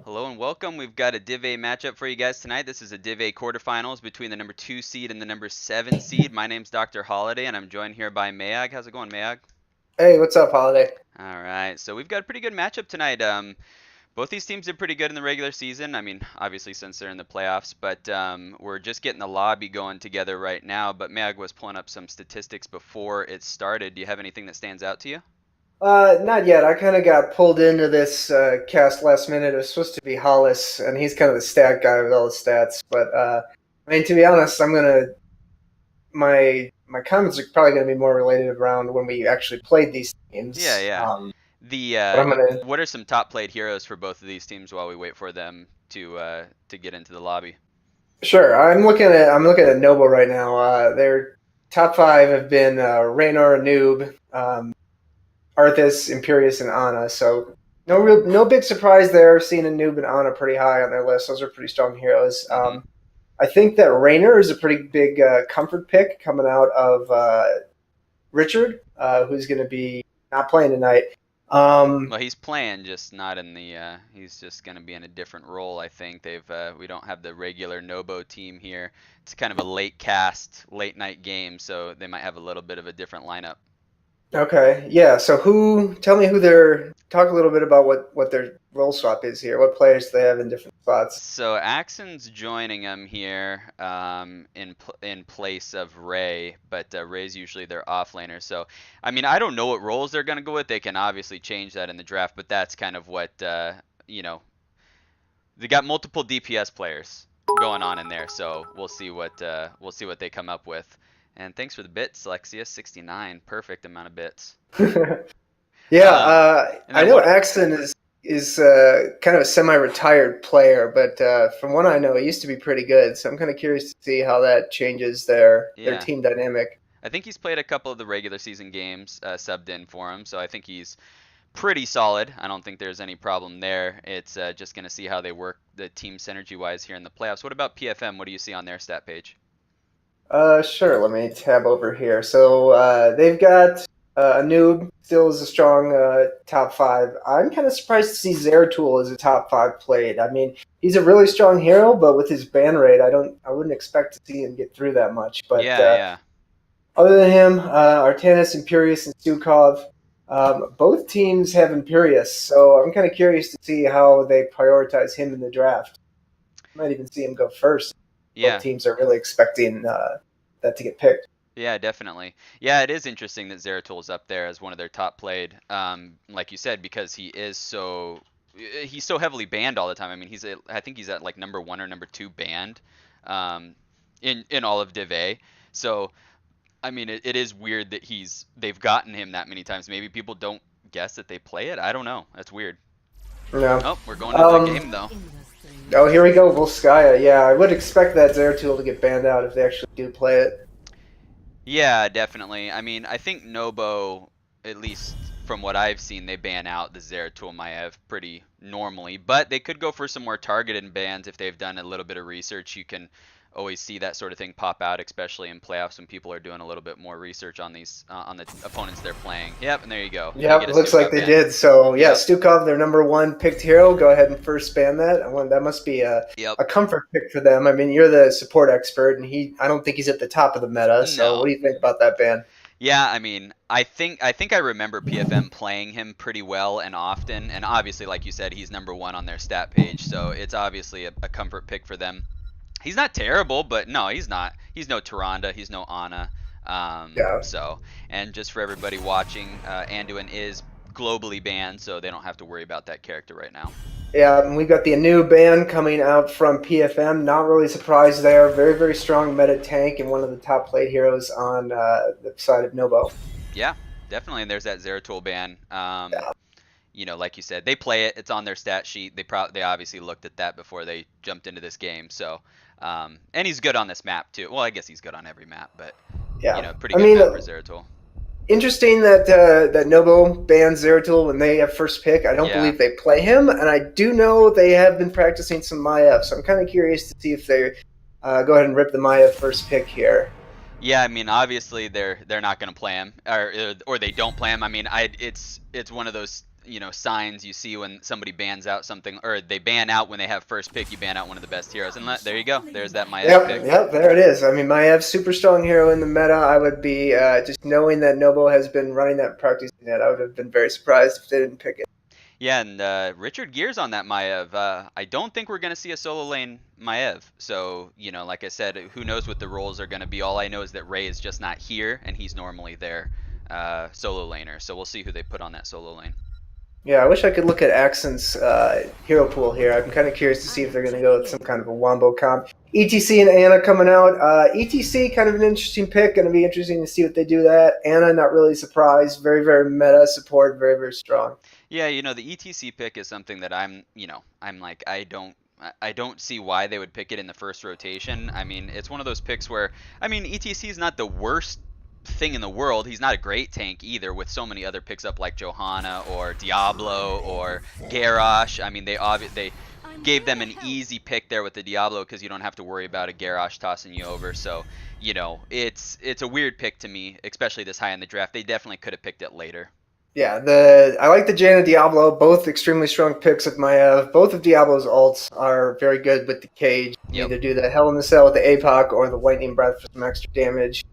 Hello and welcome. We've got a DIV matchup for you guys tonight. This is a DIV quarterfinals between the number 2 seed and the number 7 seed. My name's Dr. Holiday, and I'm joined here by Mayag. How's it going, Mayag? Hey, what's up, Holiday? All right, so we've got a pretty good matchup tonight. Both these teams did pretty good in the regular season. I mean, obviously since they're in the playoffs, but we're just getting the lobby going together right now. But Mayag was pulling up some statistics before it started. Do you have anything that stands out to you? Not yet. I kind of got pulled into this cast last minute. It was supposed to be Hollis, and he's kind of the stat guy with all the stats. But I mean, to be honest, my comments are probably gonna be more related around when we actually played these Yeah, teams. yeah. The But I'm gonna what are some top played heroes for both of these teams while we wait for them to get into the lobby? sure. I'm looking at Nobo right now. Their top five have been Raynor, Noob, Arthas, Imperius, and Ana. So no big surprise there. Seeing a Noob and Ana pretty high on their list. Those are pretty strong heroes. Mm-hmm. I think that Raynor is a pretty big comfort pick coming out of Richard, who's going to be not playing tonight. Um, Well, he's playing, just not in the. He's just going to be in a different role. I think we don't have the regular Nobo team here. It's kind of a late cast, late night game, so they might have a little bit of a different lineup. okay, yeah. So tell me who they're. Talk a little bit about what their role swap is here. What players they have in different spots. So Axon's joining him here in place of Ray, but Ray's usually their offlaner. So, I mean, I don't know what roles they're gonna go with. They can obviously change that in the draft, but that's kind of what you know. They got multiple DPS players going on in there, so we'll see what they come up with. And thanks for the bits, Lexia. 69, perfect amount of bits. Yeah, And I then know what? Axon is kind of a semi-retired player, but from what I know, he used to be pretty good. So I'm kind of curious to see how that changes their Yeah, team dynamic. I think he's played a couple of the regular season games, subbed in for him, so I think he's pretty solid. I don't think there's any problem there. It's just going to see how they work the team synergy wise here in the playoffs. What about PFM? What do you see on their stat page? Sure. Let me tab over here. So they've got a noob still is a strong top five. I'm kind of surprised to see Zeratul as a top five played. I mean, he's a really strong hero, but with his ban rate, I wouldn't expect to see him get through that much. But Yeah, yeah. other than him, Artanis, Imperius, and Stukov, both teams have Imperius, so I'm kind of curious to see how they prioritize him in the draft. Might even see him go first. Both Yeah. teams are really expecting that to get picked. Yeah, definitely. Yeah, it is interesting that Zeratul's up there as one of their top played. Like you said, because he's so heavily banned all the time. I mean, I think he's at like number 1 or number 2 banned um, in all of Div A. So I mean, it is weird that they've gotten him that many times. Maybe people don't guess that they play it. I don't know. That's weird. No. Oh, we're going into the Um, game though. oh, here we go, Volskaya. Yeah, I would expect that Zeratul to get banned out if they actually do play it. Yeah, definitely. I mean, I think Nobo, at least from what I've seen, they ban out the Zeratul Maiev pretty normally, but they could go for some more targeted bans if they've done a little bit of research. You can always see that sort of thing pop out, especially in playoffs when people are doing a little bit more research on these on the opponents they're playing. Yep, and there you go. They Yep, get a looks like Stukov they ban. did. So yeah, Yep, Stukov, their number one picked hero. Go ahead and first ban that. That must be yep. a comfort pick for them. I mean, you're the support expert, and I don't think he's at the top of the meta. So No. what do you think about that ban? Yeah, I mean, I think I remember PFM playing him pretty well and often, and obviously, like you said, he's number 1 on their stat page, so it's obviously a comfort pick for them. He's not terrible, but no, he's not. He's no Tyrande, he's no Ana. Yeah, And just for everybody watching, Anduin is globally banned, so they don't have to worry about that character right now. yeah. And we've got the new ban coming out from PFM. Not really surprised there. Very very strong meta tank and one of the top played heroes on the side of Nobo. Yeah, definitely. And there's that Zeratul ban. Yeah. Like you said, they play it. It's on their stat sheet. They obviously looked at that before they jumped into this game. So, and he's good on this map too. Well, I guess he's good on every map, but Yeah. pretty I good mean, map for Zeratul. interesting that that Nobo bans Zeratul when they have first pick. I don't Yeah, believe they play him, and I do know they have been practicing some Maya, so I'm kind of curious to see if they go ahead and rip the Maya first pick here. yeah. I mean, obviously they're not going to play him, or they don't play him. I mean, it's one of those signs you see when somebody bans out something, or they ban out when they have first pick. You ban out one of the best heroes, and there you go. There's that Maev Yep, pick. yep, there it is. I mean, Maev's super strong hero in the meta. I would be just knowing that Nobo has been running that practicing it. I would have been very surprised if they didn't pick it. Yeah, and Richard Gere's on that Maev. I don't think we're going to see a solo lane Maev. So, like I said, who knows what the roles are going to be. All I know is that Ray is just not here, and he's normally their solo laner. So we'll see who they put on that solo lane. Yeah, I wish I could look at Accent's hero pool here. I'm kind of curious to see if they're going to go with some kind of a wombo comp. ETC and Anna coming out. ETC, kind of an interesting pick. Going to be interesting to see what they do that. Anna, not really surprised. Very, very meta support. Very, very strong. Yeah, the ETC pick is something that I'm like, I don't see why they would pick it in the first rotation. I mean, it's one of those picks where, ETC is not the worst thing in the world. He's not a great tank either, with so many other picks up like Johanna or Diablo or Garrosh. I mean, they gave them an easy pick there with the Diablo because you don't have to worry about a Garrosh tossing you over. So, it's a weird pick to me, especially this high in the draft. They definitely could have picked it later. Yeah, I like the Jaina Diablo, both extremely strong picks of Maev. Both of Diablo's ults are very good with the cage. Yep. Either do the Hell in the Cell with the APOC or the Lightning Breath for some extra damage,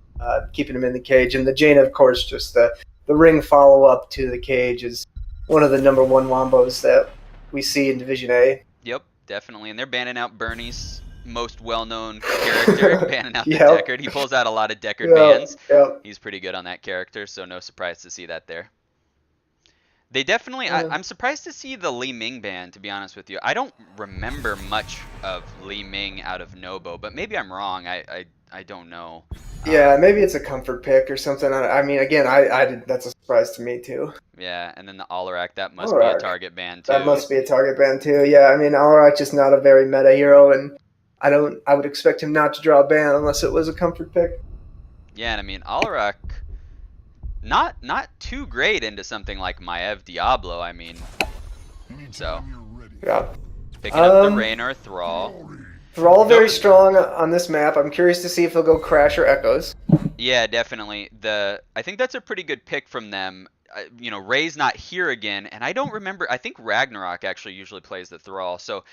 keeping him in the cage. And the Jaina, of course, just the ring follow-up to the cage is one of the number one wombos that we see in Division A. Yep, definitely. And they're banning out Bernie's most well-known character, banning out the Yep. Deckard. He pulls out a lot of Deckard Yep, bans. yep. He's pretty good on that character, so no surprise to see that there. They definitely, I'm surprised to see the Li Ming ban, to be honest with you. I don't remember much of Li Ming out of Nobo, but maybe I'm wrong. I don't know. Yeah, maybe it's a comfort pick or something. I mean, again, that's a surprise to me too. Yeah, and then the Alarak, that must be a target ban too. That must be a target ban too. Yeah, I mean, Alarak is not a very meta hero, and I would expect him not to draw a ban unless it was a comfort pick. Yeah, and I mean, Alarak, not too great into something like Maev Diablo. I mean, so yeah, picking up the Raynor Thrall. Thrall very strong on this map. I'm curious to see if he'll go Crash or Echoes. Yeah, definitely. I think that's a pretty good pick from them. Ray's not here again, and I don't remember. I think Ragnarok actually usually plays the Thrall, so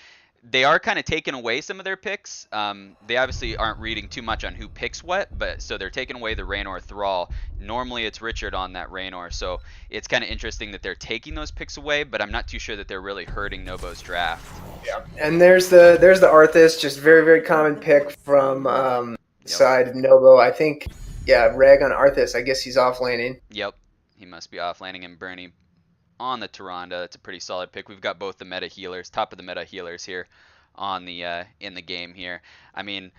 they are kind of taking away some of their picks. They obviously aren't reading too much on who picks what, but so they're taking away the Raynor Thrall. Normally it's Richard on that Raynor, so it's kind of interesting that they're taking those picks away, but I'm not too sure that they're really hurting Nobo's draft. Yeah, and there's the Arthas, just very, very common pick from side of Nobo. I think, yeah, Rag on Arthas. I guess he's off laning. Yep, he must be off laning, and Bernie on the Tyrande. That's a pretty solid pick. We've got both the meta healers, top of the meta healers here on the in the game here. I mean,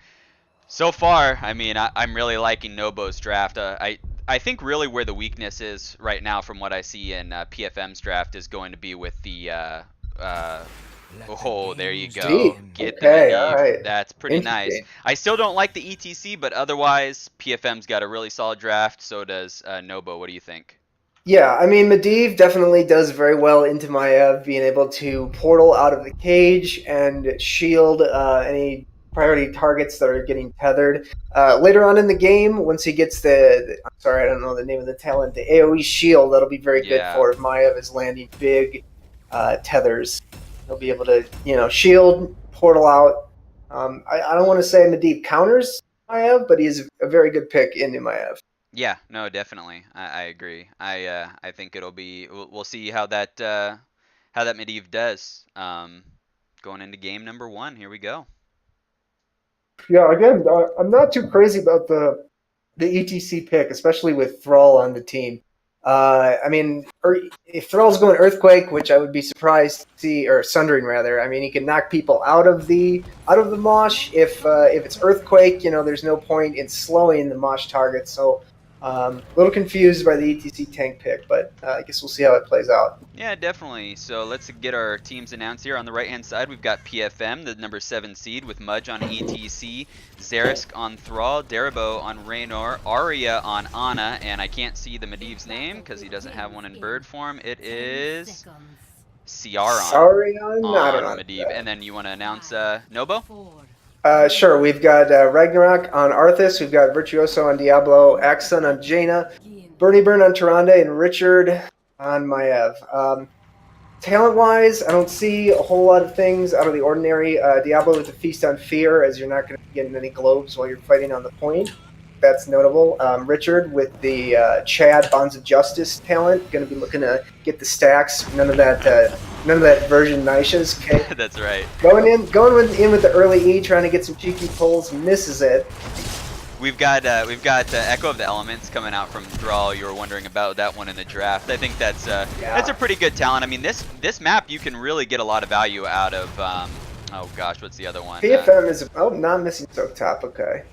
so far, I'm really liking Nobo's draft. I think really where the weakness is right now, from what I see in PFM's draft, is going to be with the oh, there you go. Deep. Get Okay, the all right. That's pretty nice. I still don't like the ETC, but otherwise, PFM's got a really solid draft. So does Nobo. What do you think? Yeah, I mean, Medivh definitely does very well into Maev, being able to portal out of the cage and shield any priority targets that are getting tethered. Later on in the game, once he gets I'm sorry, I don't know the name of the talent, the AoE shield, that'll be very good for if Maev is landing big tethers. He'll be able to, shield, portal out. I don't want to say Medivh counters Maev, but he's a very good pick into Maev. Yeah, no, definitely. I agree. I think it'll be. We'll see how that Medivh does. Going into game number 1. Here we go. Yeah, again, I'm not too crazy about the ETC pick, especially with Thrall on the team. I mean, if Thrall's going Earthquake, which I would be surprised to see, or Sundering rather. I mean, he can knock people out of the mosh. If it's Earthquake, there's no point in slowing the mosh target. So a little confused by the ETC tank pick, but I guess we'll see how it plays out. Yeah, definitely. So let's get our teams announced here. On the right-hand side, we've got PFM, the number 7 seed, with Mudge on ETC, Zerisk on Thrall, Daribo on Raynor, Arya on Ana, and I can't see the Medivh's name because he doesn't have one in bird form. It is Ciaran on Medivh. And then you want to announce Nobo? Sure, we've got Ragnarok on Arthas, we've got Virtuoso on Diablo, Axon on Jaina, Bernie Burn on Tyrande, and Richard on Maev. Talent-wise, I don't see a whole lot of things out of the ordinary. Diablo with a Feast on Fear, as you're not going to be getting any globes while you're fighting on the point. That's notable. Richard with the Chad Bonds of Justice talent, going to be looking to get the stacks. None of that version Nishas. Okay, That's right. going in with the early E, trying to get some cheeky pulls, misses it. We've got Echo of the Elements coming out from Thrall. You were wondering about that one in the draft. I think that's a pretty good talent. I mean, this map you can really get a lot of value out of. Oh gosh, what's the other one? PFM is not missing soak top. Okay,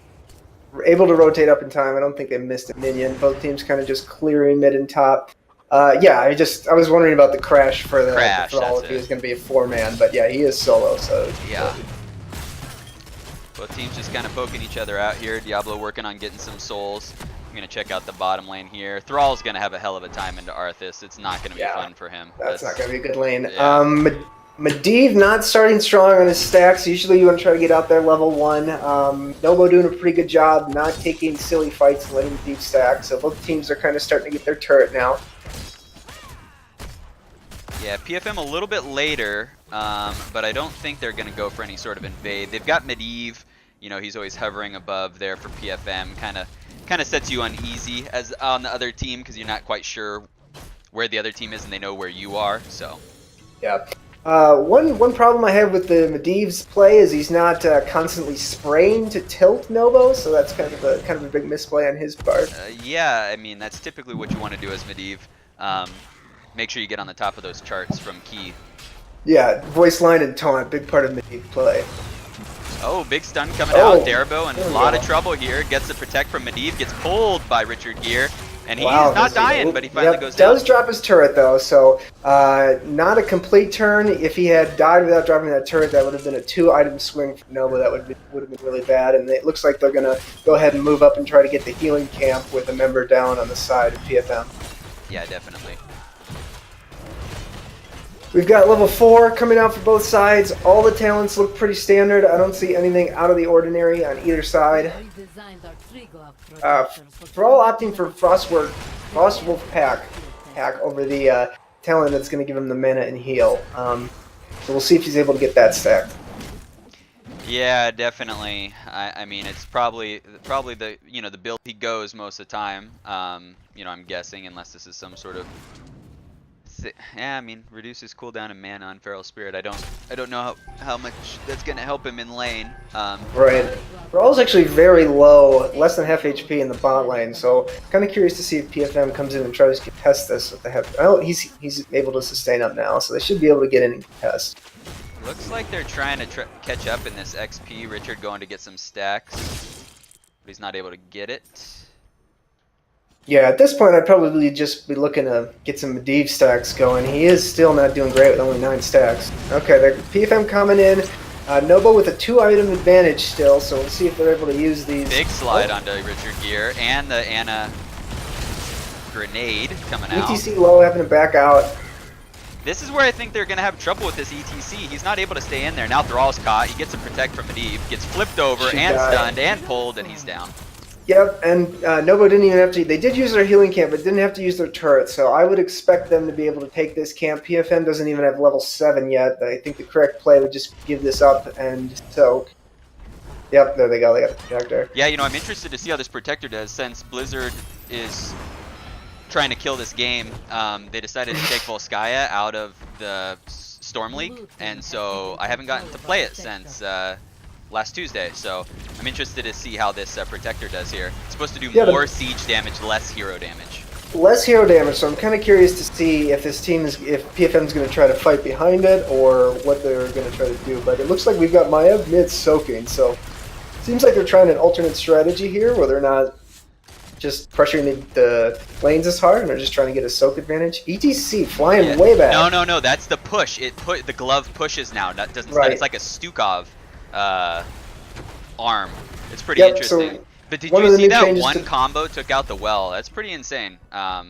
we're able to rotate up in time. I don't think they missed a minion. Both teams kind of just clearing mid and top. Yeah, I was wondering about the crash for the Thrall if he was going to be a 4-man, but yeah, he is solo. So yeah. Both teams just kind of poking each other out here. Diablo working on getting some souls. I'm going to check out the bottom lane here. Thrall's going to have a hell of a time into Arthas. It's not going to be fun for him. That's not going to be a good lane. Yeah. Medivh not starting strong on his stacks. Usually you want to try to get out there level 1. Nobo doing a pretty good job not taking silly fights and letting Medivh stack. So both teams are kind of starting to get their turret now. Yeah, PFM a little bit later, but I don't think they're going to go for any sort of invade. They've got Medivh. You know, he's always hovering above there for PFM. Kind of sets you uneasy as on the other team because you're not quite sure where the other team is and they know where you are. So yeah. One problem I have with the Medivh's play is he's not constantly spraying to tilt Nobo, so that's kind of a big misplay on his part. Yeah, I mean that's typically what you want to do as Medivh. Make sure you get on the top of those charts from Key. Yeah, voice line and taunt, big part of Medivh play. Oh, big stun coming out. Darabo in a lot of trouble here. Gets the protect from Medivh. Gets pulled by Richard here. And he's not dying, but he finally goes down. Does drop his turret, though, so not a complete turn. If he had died without dropping that turret, that would have been a 2-item swing for Nobo. That would have been really bad. And it looks like they're going to go ahead and move up and try to get the healing camp with a member down on the side of PFM. Yeah, definitely. We've got level 4 coming out for both sides. All the talents look pretty standard. I don't see anything out of the ordinary on either side. Thrall opting for Frostwolf pack over the talent that's going to give him the mana and heal. So we'll see if he's able to get that stacked. Yeah, definitely. I mean, it's probably the the build he goes most of the time. I'm guessing, unless this is some sort of. Yeah, I mean, reduces cooldown and mana on Feral Spirit. I don't know how much that's gonna help him in lane. Right. Thrall's actually very low, less than half HP in the bot lane. So kind of curious to see if PFM comes in and tries to contest this with the half. Oh, he's able to sustain up now, so they should be able to get in and contest. Looks like they're trying to catch up in this XP. Richard going to get some stacks, but he's not able to get it. Yeah, at this point, I'd probably just be looking to get some Medivh stacks going. He is still not doing great with only 9 stacks. Okay, the PFM coming in. Nobo with a 2-item advantage still, so we'll see if they're able to use these. Big slide onto Richard Gear, and the Anna grenade coming out. ETC low, having to back out. This is where I think they're going to have trouble with this ETC. He's not able to stay in there. Now Thrall's caught. He gets a protect from Medivh, gets flipped over and stunned and pulled, and he's down. Yep, and Nobo didn't even have to. They did use their healing camp, but didn't have to use their turret. So I would expect them to be able to take this camp. PFM doesn't even have level 7 yet. I think the correct play would just give this up and soak. Yep, there they go. They got the protector. Yeah, I'm interested to see how this protector does since Blizzard is trying to kill this game. They decided to take Volskaya out of the Storm League, and so I haven't gotten to play it since last Tuesday, so I'm interested to see how this protector does here. It's supposed to do more siege damage, less hero damage. Less hero damage, so I'm kind of curious to see if this team if PFM's going to try to fight behind it or what they're going to try to do. But it looks like we've got Maiev mid soaking, so it seems like they're trying an alternate strategy here where they're not just pressuring the lanes as hard and they're just trying to get a soak advantage. ETC flying way back. No, that's the push. The glove pushes now. That doesn't. It's like a Stukov arm. It's pretty interesting. So but did you see that one combo took out the well? That's pretty insane.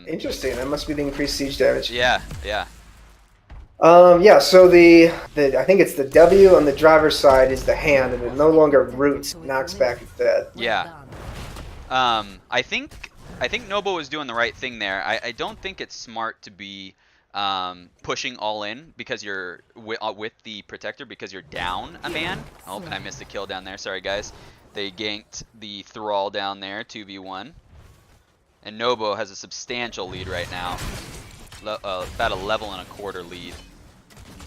Interesting. That must be the increased siege damage. Yeah. Yeah, so the I think it's the W on the driver's side is the hand, and it no longer roots, knocks back instead. Yeah. I think Nobo was doing the right thing there. I don't think it's smart to be pushing all in because you're with the protector because you're down a man. Oh, I missed a kill down there. Sorry, guys. They ganked the Thrall down there, 2v1. And Nobo has a substantial lead right now. About a level and a quarter lead.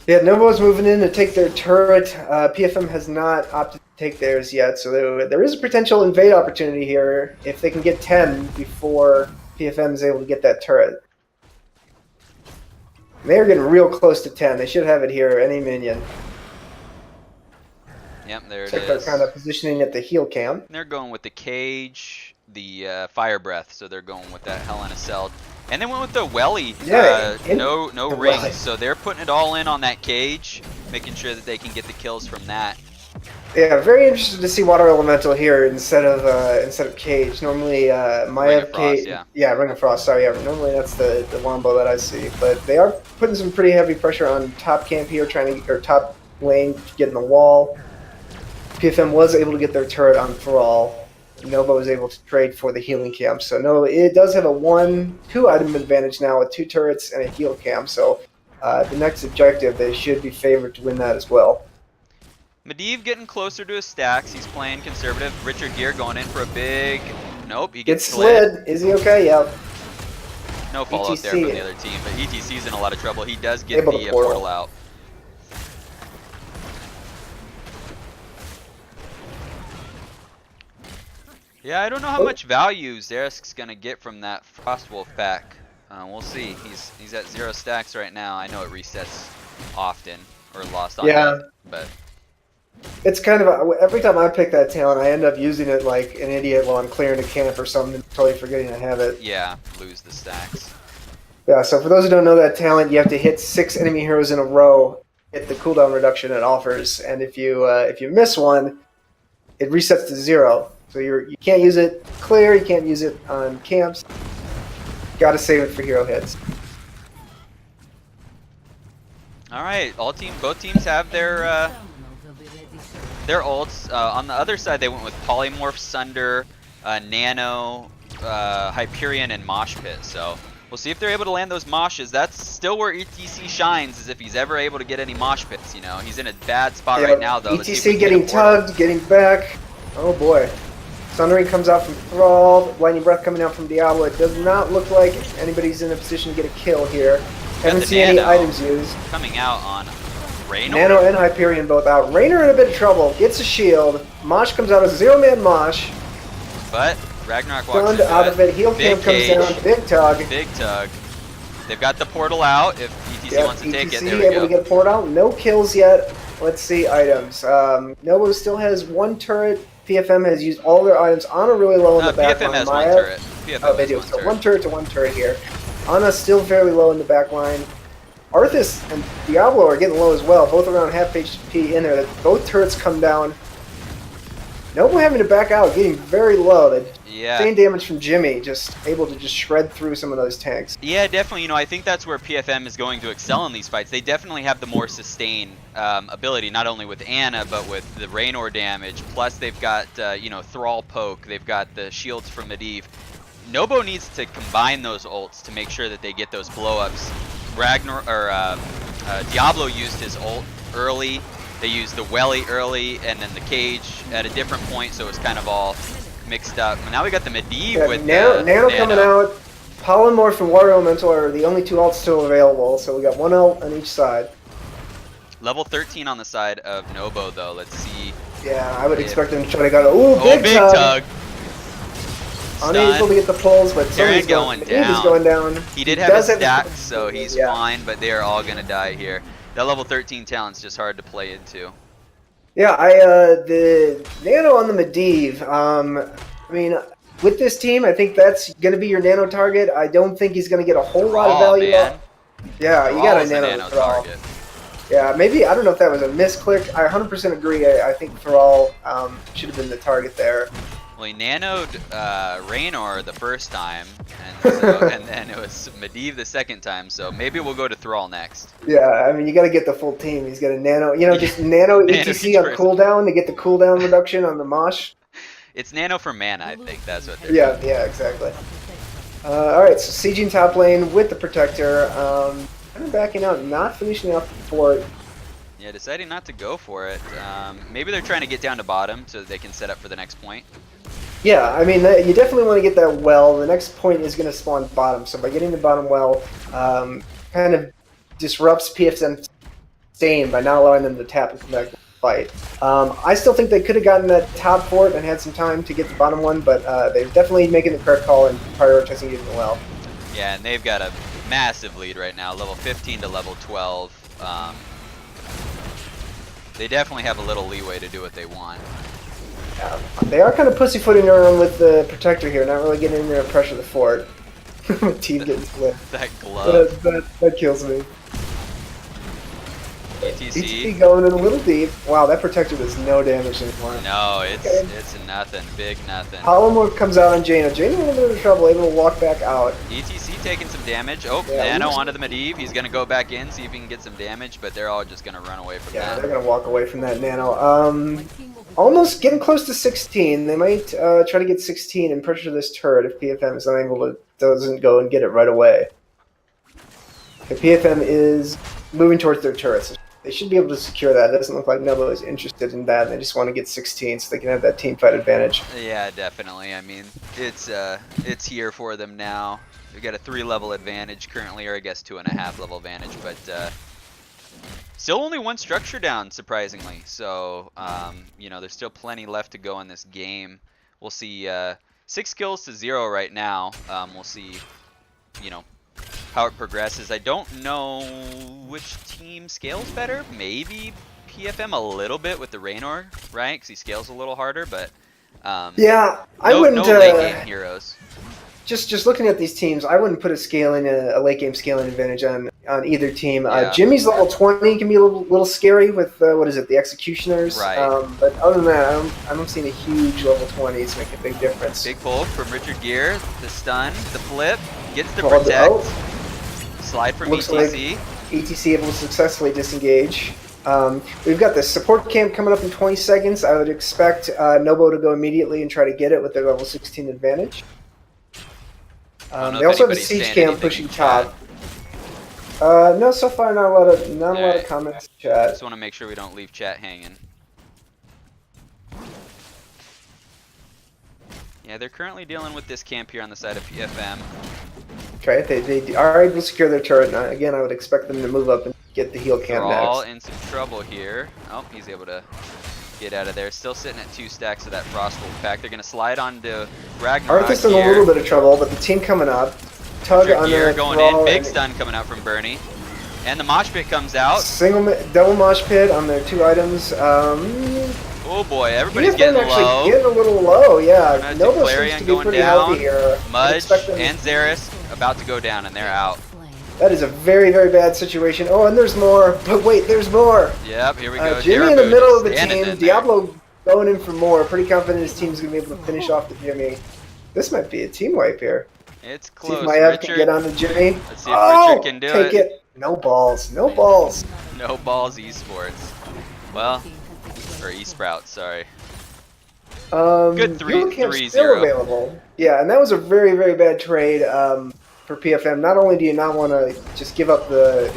Yeah, Nobo's moving in to take their turret. PFM has not opted to take theirs yet, so there is a potential invade opportunity here if they can get 10 before PFM is able to get that turret. They're getting real close to 10. They should have it here, any minion. Yep, there it Check is. their kind of positioning at the heal cam. They're going with the cage, the fire breath, so they're going with that Hell in a Cell. And they went with the welly, no rings, welly. So they're putting it all in on that cage, making sure that they can get the kills from that. Yeah, very interested to see Water Elemental here instead of Cage. Normally, Maya Cage, Ring of Frost. Sorry, normally that's the wombo that I see. But they are putting some pretty heavy pressure on top camp here, or top lane, getting the wall. PFM was able to get their turret on Thrall. Nobo was able to trade for the healing camp. So no, it does have a 1-2 item advantage now with 2 turrets and a heal camp. So the next objective, they should be favored to win that as well. Medivh getting closer to his stacks. He's playing conservative. Richard Gere going in for a big... Nope, he gets slid. Is he okay? Yep. No follow-up there from the other team, but ETC's in a lot of trouble. He does get the portal out. Yeah, I don't know how much value Zerisk's going to get from that Frostwolf pack. We'll see. He's at 0 stacks right now. I know it resets often, or lost on hit, but... It's kind of every time I pick that talent, I end up using it like an idiot while I'm clearing a camp or something, totally forgetting I have it. Yeah, lose the stacks. Yeah, so for those who don't know that talent, you have to hit 6 enemy heroes in a row, hit the cooldown reduction it offers, and if you miss one, it resets to 0. So you can't use it clear, you can't use it on camps. Got to save it for hero hits. All right, both teams have their ults. On the other side, they went with Polymorph, Sunder, Nano, Hyperion, and Mosh Pit. So we'll see if they're able to land those Moshes. That's still where ETC shines, is if he's ever able to get any Mosh Pits. You know, he's in a bad spot right now, though. ETC getting tugged, getting back. Oh boy. Sundering comes out from Thrall. Lightning Breath coming out from Diablo. It does not look like anybody's in a position to get a kill here. Haven't seen any items used. Coming out on Raynor? Nano and Hyperion both out. Raynor in a bit of trouble. Gets a shield. Mosh comes out as 0-man Mosh. But Ragnarok walks into out of it. Heal camp comes down. Big tug. Big tug. They've got the portal out. If ETC wants to take it, there we go. Able to get a portal out. No kills yet. Let's see items. Nobo still has 1 turret. PFM has used all their items. Ana really low in the back line. PFM has 1 turret. They do. So 1 turret to 1 turret here. Ana still fairly low in the back line. Arthas and Diablo are getting low as well, both around half HP in there. Both turrets come down. Nobo having to back out, getting very low. Same damage from Jimmy, just able to just shred through some of those tanks. Yeah, definitely. You know, I think that's where PFM is going to excel in these fights. They definitely have the more sustain ability, not only with Ana, but with the Raynor damage. Plus, they've got, Thrall poke. They've got the shields from Medivh. Nobo needs to combine those ults to make sure that they get those blow-ups. Diablo used his ult early. They used the welly early, and then the cage at a different point, so it's kind of all mixed up. And now we got the Medivh with Nano coming out. Polymorph and Water Elemental are the only 2 ults still available, so we got 1 ult on each side. Level 13 on the side of Nobo, though. Let's see. Yeah, I would expect him to try to go. Ooh, big tug. Unable to get the pulls, but somebody's going down. He did have a stack, so he's fine, but they are all going to die here. That level 13 talent's just hard to play into. Yeah, the Nano on the Medivh, I mean, with this team, I think that's going to be your Nano target. I don't think he's going to get a whole lot of value. Yeah, you got a Nano target. Yeah, maybe, I don't know if that was a misclick. I 100% agree. I think Thrall should have been the target there. Well, he nanoed Raynor the first time, and then it was Medivh the second time, so maybe we'll go to Thrall next. Yeah, I mean, you got to get the full team. He's got a nano, just nano ETC on cooldown to get the cooldown reduction on the Mosh. It's nano for mana, I think. That's what they're doing. Yeah, exactly. Alright, so sieging top lane with the Protector. kind of backing out, not finishing off the fort. Yeah, deciding not to go for it. Maybe they're trying to get down to bottom so that they can set up for the next point. Yeah, I mean, you definitely want to get that well. The next point is going to spawn bottom, so by getting the bottom well, kind of disrupts PFM's staying by not allowing them to tap and come back to the fight. I still think they could have gotten that top fort and had some time to get the bottom one, but they're definitely making the correct call and prioritizing getting the well. Yeah, and they've got a massive lead right now, level 15 to level 12. They definitely have a little leeway to do what they want. Yeah, they are kind of pussyfooting around with the protector here, not really getting in there and pressure the fort. Team getting split. That glove. That kills me. ETC going in a little deep. Wow, that protector does no damage anymore. No, it's nothing. Big nothing. Polymorph comes out on Jaina. Jaina in a little bit of trouble, able to walk back out. ETC taking some damage. Oh, yeah, Nano onto the Medivh. He's going to go back in, see if he can get some damage, but they're all just going to run away from that. Yeah, they're going to walk away from that Nano. Almost getting close to 16. They might try to get 16 and pressure this turret if PFM is unable to, doesn't go and get it right away. The PFM is moving towards their turrets. They should be able to secure that. It doesn't look like Nobo is interested in that, and they just want to get 16 so they can have that team fight advantage. Yeah, definitely. I mean, it's here for them now. We've got a 3-level advantage currently, or I guess 2.5 level advantage, but still only 1 structure down, surprisingly. So, you know, there's still plenty left to go in this game. We'll see 6 kills to 0 right now. We'll see, you know, how it progresses. I don't know which team scales better. Maybe PFM a little bit with the Raynor, right? Because he scales a little harder, but yeah, I wouldn't. No late game heroes. Just looking at these teams, I wouldn't put a late game scaling advantage on either team. Yeah. Jimmy's level 20 can be a little scary with what is it, the Executioners. Right. But other than that, I don't see a huge level 20s make a big difference. Big pull from Richard Gere. The stun, the flip, gets the Called protect. out. Slide from Looks ETC. like ETC able to successfully disengage. We've got the support camp coming up in 20 seconds. I would expect Nobo to go immediately and try to get it with their level 16 advantage. They also have a siege camp pushing top. No, so far not a lot of comments in chat. Just want to make sure we don't leave chat hanging. Yeah, they're currently dealing with this camp here on the side of PFM. Okay, they are able to secure their turret. Now, again, I would expect them to move up and get the heal camp They're next. all in some trouble here. Oh, he's able to get out of there. Still sitting at 2 stacks of that Frostbolt pack. They're going to slide onto Ragnarok Arthur's in here. a little bit of trouble, but the team coming up. Tug on Gear the going in. Big stun coming out from Bernie. And the mosh pit comes out. Double mosh pit on their 2 items. Oh boy, everybody's getting low. Getting a little low, yeah. Nobo seems to be going pretty down. healthy here. Mudge and Xeris about to go down, and they're out. That is a very, very bad situation. Oh, and there's more. But wait, there's more. Yep, here we go. Jimmy in the middle of the Standing team. in there. Diablo going in for more. Pretty confident his team's going to be able to finish off the Jimmy. This might be a team wipe here. It's See close. if Maiev Richard, can get on the Jimmy. let's see if Richard can do take it. No balls. No balls. No balls esports. Well, or Esprouts, sorry. Good Heal Camp's 3-0. still available. Yeah, and that was a very, very bad trade for PFM. Not only do you not want to just give up the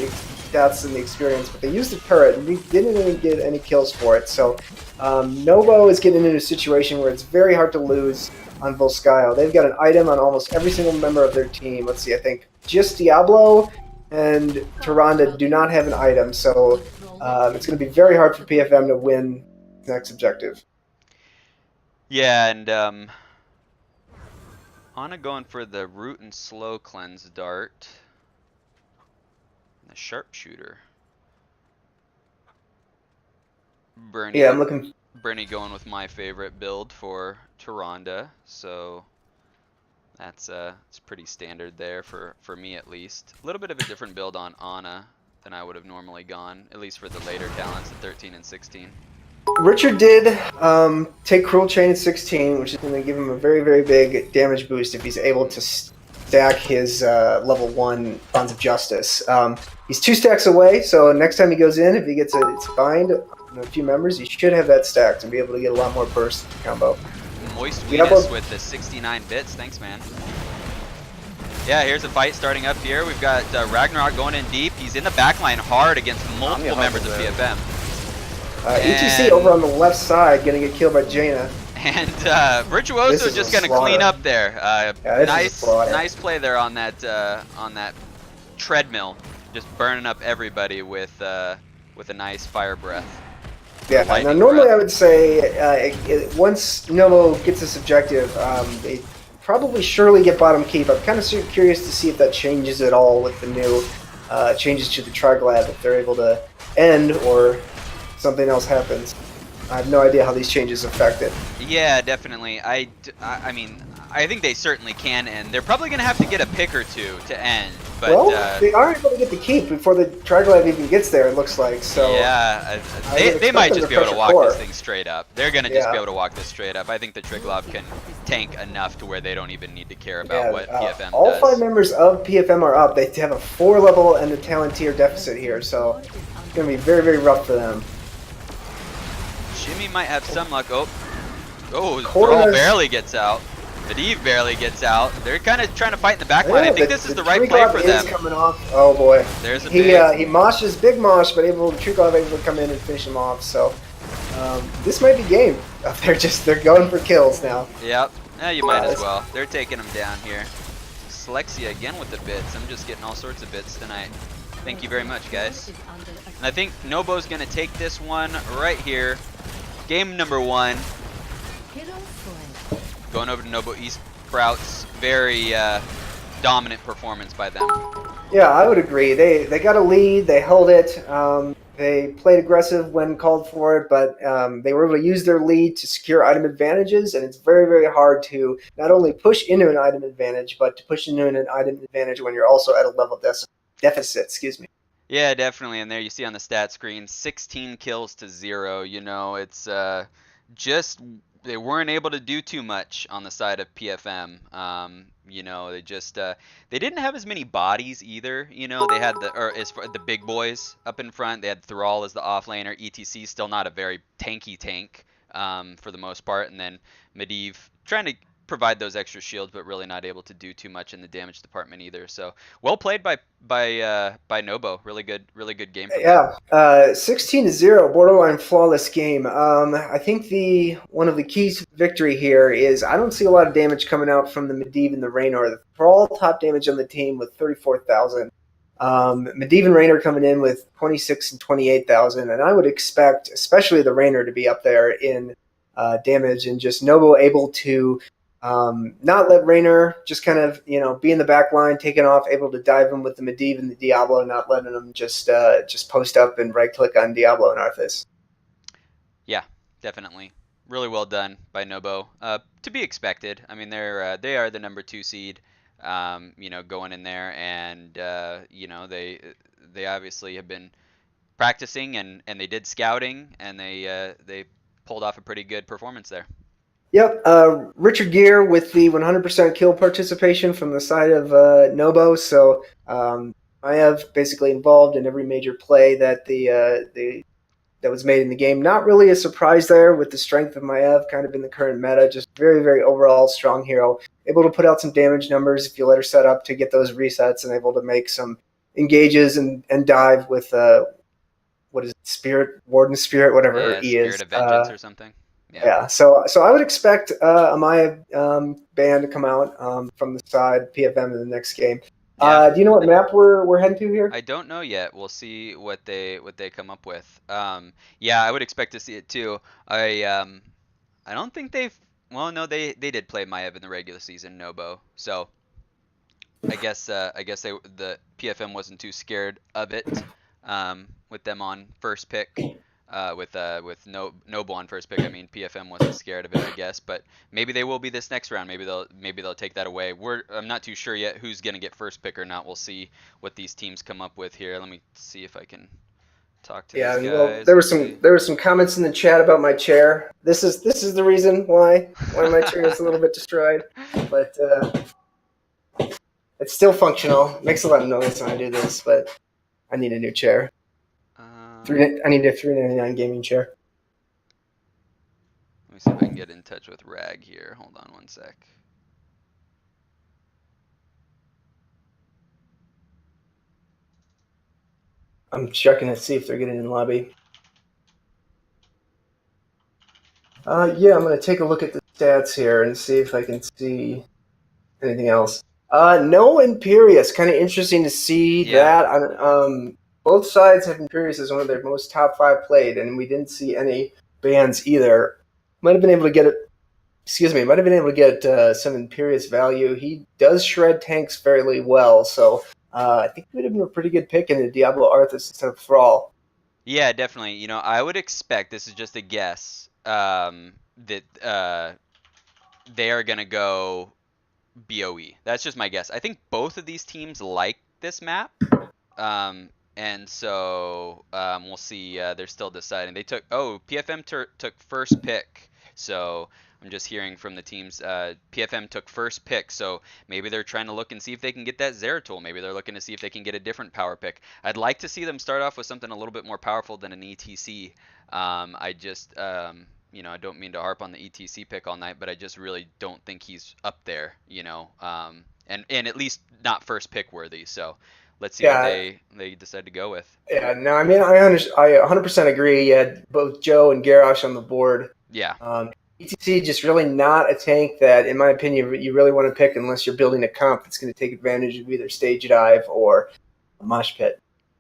stats and the experience, but they used the turret and we didn't even get any kills for it. So Nobo is getting into a situation where it's very hard to lose on Volskaya. They've got an item on almost every single member of their team. Let's see, I think just Diablo and Tyrande do not have an item, so it's going to be very hard for PFM to win the next objective. Yeah, and Ana going for the root and slow cleanse dart. The sharpshooter. Bernie. Yeah, I'm looking. Bernie going with my favorite build for Tyrande, so that's it's pretty standard there for me at least. A little bit of a different build on Ana than I would have normally gone, at least for the later talents at 13 and 16. Richard did take Cruel Chain at 16, which is going to give him a very, very big damage boost if he's able to stack his level 1 Bonds of Justice. He's 2 stacks away, so next time he goes in, if he gets a bind on a few members, he should have that stacked and be able to get a lot more burst combo. Moist Venus with the 69 bits. Thanks, man. Yeah, here's a fight starting up here. We've got Ragnarok going in deep. He's in the backline hard against multiple members of PFM. ETC over And on the left side gonna get killed by Jaina. This Virtuoso is a just gonna clean slaughter. up there. Yeah, this is a slaughter. Nice play there on that treadmill, just burning up everybody with a nice fire breath. Yeah, now Lightning normally breath. I would say once Nobo gets this objective, they probably surely get bottom keep. I'm kind of curious to see if that changes at all with the new changes to the Triglab, if they're able to end or something else happens. I have no idea how these changes affect it. Yeah, definitely. I mean, I think they certainly can end. They're probably gonna have to get a pick or two to end, but Well, they are able to get the keep before the Triglab even gets there, it looks like. So yeah, I would they expect might them just to be able to pressure walk core. this thing straight up. They're gonna just be Yeah. able to walk this straight up. I think the Triglav can tank enough to where they don't even need to care about Yeah, what PFM all 5 does. members of PFM are up. They have a 4 level and a talent tier deficit here, so it's going to be very, very rough for them. Shimmy might have some luck. Oh, Corey Thrall has- barely gets out. Medivh barely gets out. They're kind of trying to fight in the back line. Yeah, I think this is the right tree play glove for is them. coming off. Oh boy, There's a he big. he moshes big mosh, but tree glove able to come in and finish him off. So this might be game. They're going for kills now. Yep. Yeah, you might as well. They're taking him down here. Slexia again with the bits. I'm just getting all sorts of bits tonight. Thank you very much, guys. And I think Nobo's gonna take this one right here. Game number 1. Going over to Nobo Esprouts. Very dominant performance by them. Yeah, I would agree. They got a lead. They held it. They played aggressive when called for it, but they were able to use their lead to secure item advantages, and it's very, very hard to not only push into an item advantage, but to push into an item advantage when you're also at a level deficit. Excuse me. Yeah, definitely. And there you see on the stat screen, 16 kills to 0. You know, it's just they weren't able to do too much on the side of PFM. You know, they didn't have as many bodies either. You know, they had the big boys up in front. They had Thrall as the offlaner. ETC still not a very tanky tank for the most part, and then Medivh trying to provide those extra shields, but really not able to do too much in the damage department either. So well played by Nobo. Really good game from them. Yeah, 16-0, borderline flawless game. I think one of the keys to victory here is I don't see a lot of damage coming out from the Medivh and the Raynor. For all top damage on the team with 34,000. Medivh and Raynor coming in with 26 and 28,000, and I would expect, especially the Raynor, to be up there in damage, and just Nobo able to not let Raynor just kind of be in the back line, taking off, able to dive him with the Medivh and the Diablo, not letting him just post up and right click on Diablo and Arthas. Yeah, definitely. Really well done by Nobo. To be expected. I mean, they are the number 2 seed. You know, going in there, and you know, they obviously have been practicing and they did scouting, and they pulled off a pretty good performance there. Yep, Richard Gere with the 100% kill participation from the side of Nobo. So I have basically involved in every major play that that was made in the game. Not really a surprise there with the strength of Maev kind of in the current meta. Just very, very overall strong hero. Able to put out some damage numbers if you let her set up to get those resets, and able to make some engages and dive with what is it, Spirit, Warden Spirit, whatever Yeah, he is. Spirit of Vengeance or something. Yeah, so I would expect a Maya band to come out from the side PFM in the next game. Yeah. Do you know what map we're heading to here? I don't know yet. We'll see what they come up with. Yeah, I would expect to see it too. I don't think they've. Well, no, they did play Maev in the regular season, Nobo. So I guess the PFM wasn't too scared of it. With them on first pick. With Nobo on first pick, I mean PFM wasn't scared of it, I guess, but maybe they will be this next round. Maybe they'll take that away. I'm not too sure yet who's gonna get first pick or not. We'll see what these teams come up with here. Let me see if I can talk to these guys. Well, there were some comments in the chat about my chair. This is the reason why my chair is a little bit destroyed, but it's still functional. It makes a lot of noise when I do this, but I need a new chair. I need a $399 gaming chair. Let me see if I can get in touch with Rag here. Hold on one sec. I'm checking to see if they're getting in lobby. Yeah, I'm going to take a look at the stats here and see if I can see anything else. No Imperious. Kind of interesting to see Yeah. that. Both sides have Imperious as one of their most top 5 played, and we didn't see any bans either. Might have been able to get it. Excuse me. Might have been able to get some Imperious value. He does shred tanks fairly well, so I think it would have been a pretty good pick in the Diablo Arthas instead of Thrall. Yeah, definitely. I would expect, this is just a guess, that they are gonna go BOE. That's just my guess. I think both of these teams like this map. And so we'll see. They're still deciding. They took PFM took first pick. So I'm just hearing from the teams. PFM took first pick. So maybe they're trying to look and see if they can get that Zeratul. Maybe they're looking to see if they can get a different power pick. I'd like to see them start off with something a little bit more powerful than an ETC. I just I don't mean to harp on the ETC pick all night, but I just really don't think he's up there. And at least not first pick worthy. So let's see what Yeah, they decide to go with. yeah. No, I mean I 100% agree. You had both Joe and Garrosh on the board. Yeah. ETC just really not a tank that, in my opinion, you really want to pick unless you're building a comp that's going to take advantage of either stage dive or a mosh pit.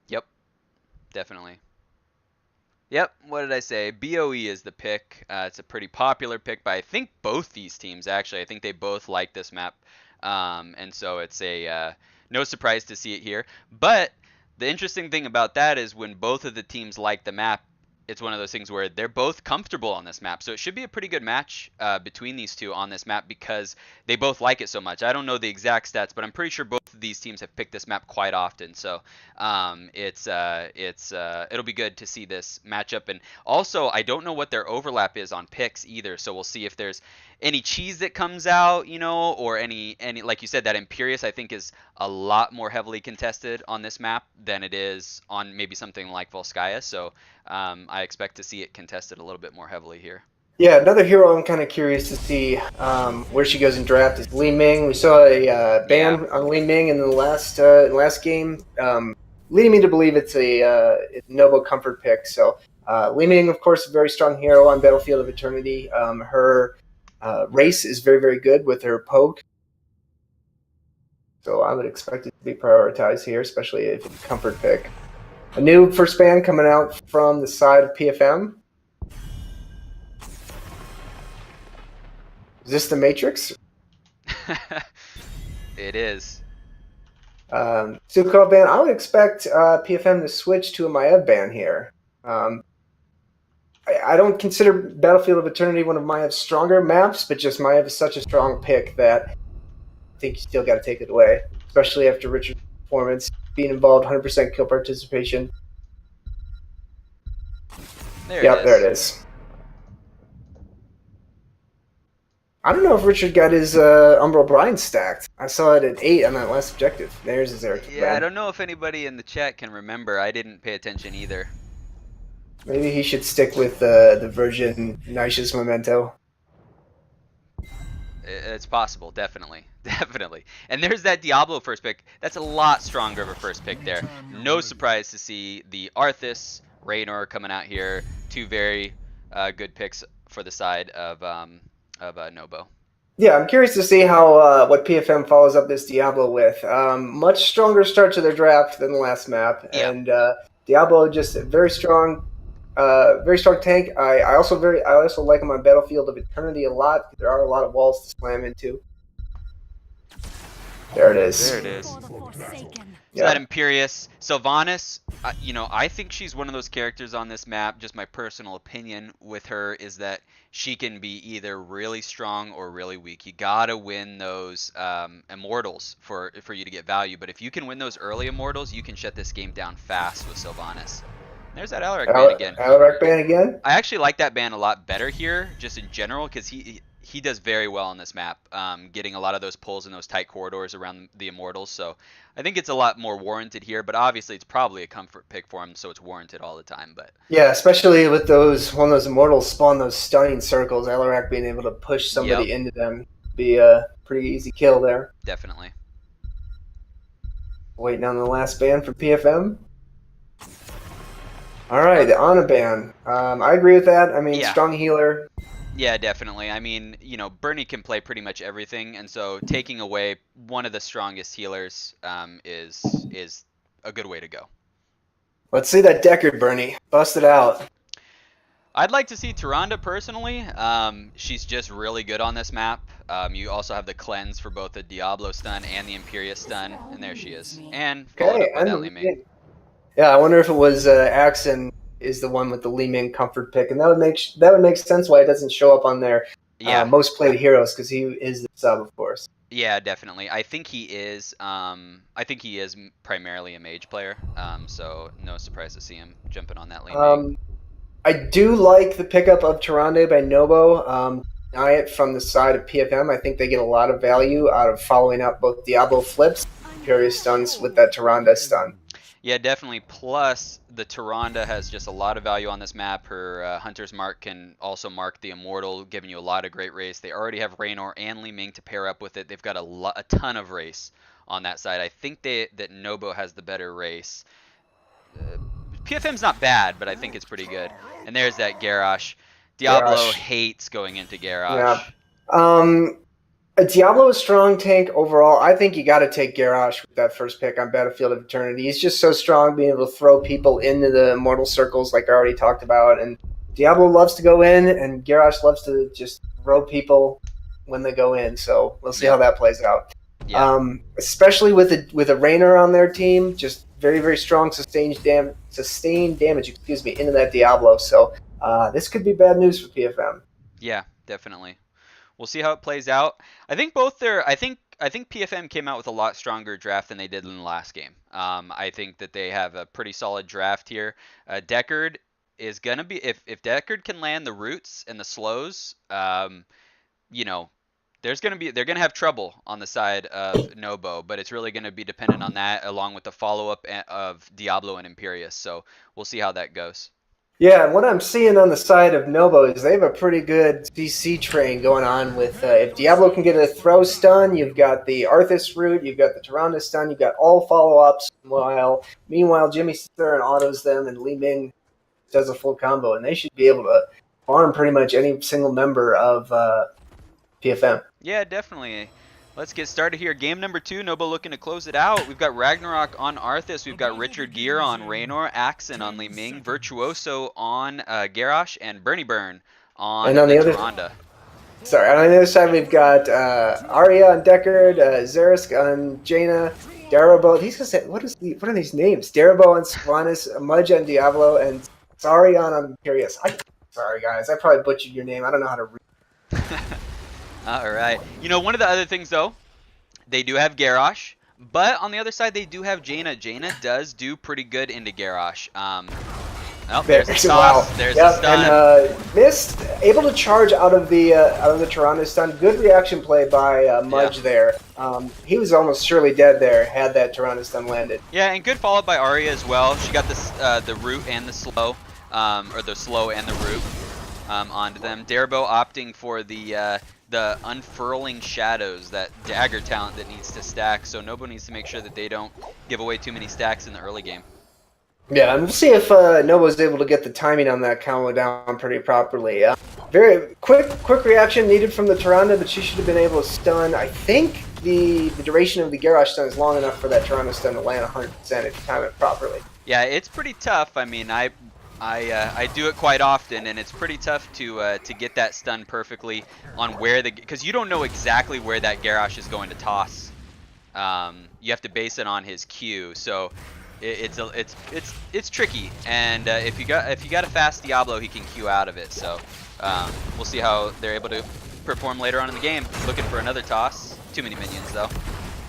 Yep. Definitely. Yep. What did I say? BOE is the pick. It's a pretty popular pick by I think both these teams actually. I think they both like this map, and so it's a no surprise to see it here. But the interesting thing about that is when both of the teams like the map, it's one of those things where they're both comfortable on this map. So it should be a pretty good match between these two on this map because they both like it so much. I don't know the exact stats, but I'm pretty sure both of these teams have picked this map quite often. So it'll be good to see this matchup. And also, I don't know what their overlap is on picks either. So we'll see if there's any cheese that comes out, or any like you said, that Imperious I think is a lot more heavily contested on this map than it is on maybe something like Volskaya. So I expect to see it contested a little bit more heavily here. Yeah, another hero I'm kind of curious to see where she goes in draft is Li Ming. We saw a Yeah. ban on Li Ming in the last game, leading me to believe it's a Nobo comfort pick. So Li Ming, of course, a very strong hero on Battlefield of Eternity. Her race is very, very good with her poke. So I would expect it to be prioritized here, especially if it's a comfort pick. A new first ban coming out from the side of PFM. Is this the Matrix? It is. Sukkot ban. I would expect PFM to switch to a Maiev ban here. I don't consider Battlefield of Eternity one of Maev's stronger maps, but just Maev is such a strong pick that I think you still got to take it away, especially after Richard's performance, being involved, 100% kill participation. There it Yep, is. there it is. I don't know if Richard got his Umbral Brine stacked. I saw it at 8 on that last objective. There's his Eric Yeah, I ban. don't know if anybody in the chat can remember. I didn't pay attention either. Maybe he should stick with the Virgin Nicious Memento. It's possible, definitely. Definitely. And there's that Diablo first pick. That's a lot stronger of a first pick there. No surprise to see the Arthas, Raynor coming out here. Two very good picks for the side of Nobo. Yeah, I'm curious to see how what PFM follows up this Diablo with. Much stronger start to their draft than the last map, Yeah. and Diablo just a very strong tank. I also like him on Battlefield of Eternity a lot. There are a lot of walls to slam into. There it is. There it is. So Yeah. that Imperious, Sylvanas, I think she's one of those characters on this map. Just my personal opinion with her is that she can be either really strong or really weak. You gotta win those immortals for you to get value. But if you can win those early immortals, you can shut this game down fast with Sylvanas. There's that Alaric ban again. Alaric ban again? I actually like that ban a lot better here, just in general, because he does very well on this map, getting a lot of those pulls in those tight corridors around the immortals. So I think it's a lot more warranted here, but obviously it's probably a comfort pick for him, so it's warranted all the time. But yeah, especially with when those immortals spawn those stunning circles, Alaric being able to push somebody into them be a pretty easy kill there. Definitely. Waiting on the last ban for PFM. All right, the Anaban. I agree with that. I mean, Yeah, strong healer. yeah, definitely. I mean, Bernie can play pretty much everything, and so taking away one of the strongest healers is a good way to go. Let's see that Deckard, Bernie. Bust it out. I'd like to see Tyrande personally. She's just really good on this map. You also have the cleanse for both the Diablo stun and the Imperious stun, and there she is. And followed Okay, up by and that the Li Li Ming. Ming. Yeah, I wonder if it was Axon is the one with the Li Ming comfort pick, and that would make sense why it doesn't show up on their Yeah, most played heroes because he is the sub, of course. yeah, definitely. I think he is. I think he is primarily a mage player. So no surprise to see him jumping on that Li Ming. Um, I do like the pickup of Tyrande by Nobo. Deny it from the side of PFM. I think they get a lot of value out of following up both Diablo flips, Imperious stuns with that Tyrande stun. Yeah, definitely. Plus, the Tyrande has just a lot of value on this map. Her Hunter's Mark can also mark the Immortal, giving you a lot of great race. They already have Raynor and Li Ming to pair up with it. They've got a ton of race on that side. I think that Nobo has the better race. Uh, PFM's not bad, but I think it's pretty good. And there's that Garrosh. Diablo Garrosh. hates going into Yeah. Garrosh. Um, a Diablo is strong tank overall. I think you got to take Garrosh with that first pick on Battlefield of Eternity. He's just so strong, being able to throw people into the immortal circles, like I already talked about. And Diablo loves to go in, and Garrosh loves to just throw people when they go in. So we'll see how Yep. that plays out. Yeah. Especially with a Raynor on their team, just very very strong sustained damage. Excuse me, into that Diablo. So this could be bad news for PFM. Yeah, definitely. We'll see how it plays out. I think both their I think PFM came out with a lot stronger draft than they did in the last game. I think that they have a pretty solid draft here. Deckard is gonna be if Deckard can land the roots and the slows, you know, they're gonna have trouble on the side of Nobo, but it's really gonna be dependent on that along with the follow up of Diablo and Imperius. So we'll see how that goes. Yeah, and what I'm seeing on the side of Novo is they have a pretty good CC train going on with if Diablo can get a throw stun, you've got the Arthas route, you've got the Tyrande stun, you've got all follow-ups. Meanwhile, Jimmy sits there and autos them, and Li Ming does a full combo, and they should be able to farm pretty much any single member of PFM. Yeah, definitely. Let's get started here. Game number 2, Nobo looking to close it out. We've got Ragnarok on Arthas. We've got Richard Gere on Raynor, Axon on Li Ming, Virtuoso on Garrosh, and Bernie Burn on And on the the other Tyrande. Sorry, on the other side we've got Arya on Deckard, Zerisk on Jaina, Darabo. What are these names? Darabo on Sylvanas, Mudge on Diablo, and Sarion on Imperius. Sorry guys, I probably butchered your name. I don't know how to read. All right. One of the other things though, they do have Garrosh, but on the other side they do have Jaina. Jaina does do pretty good into Garrosh. Oh, there's the Wow. toss. There's the Yep, stun. and missed, able to charge out of the Tyrande stun. Good reaction play by Mudge there. He was almost surely dead there had that Tyrande stun landed. Yeah, and good follow-up by Arya as well. She got the root and the slow, or the slow and the root onto them. Darabo opting for the unfurling shadows, that dagger talent that needs to stack. So Nobo needs to make sure that they don't give away too many stacks in the early game. Yeah, and we'll see if Nova's able to get the timing on that combo down pretty properly. Very quick reaction needed from the Tyrande, but she should have been able to stun. I think the duration of the Garrosh stun is long enough for that Tyrande stun to land 100% if you time it properly. Yeah, it's pretty tough. I mean, I do it quite often, and it's pretty tough to get that stun perfectly on because you don't know exactly where that Garrosh is going to toss. You have to base it on his Q, so it's tricky. And if you got a fast Diablo, he can Q out of it. So we'll see how they're able to perform later on in the game. Looking for another toss. Too many minions though.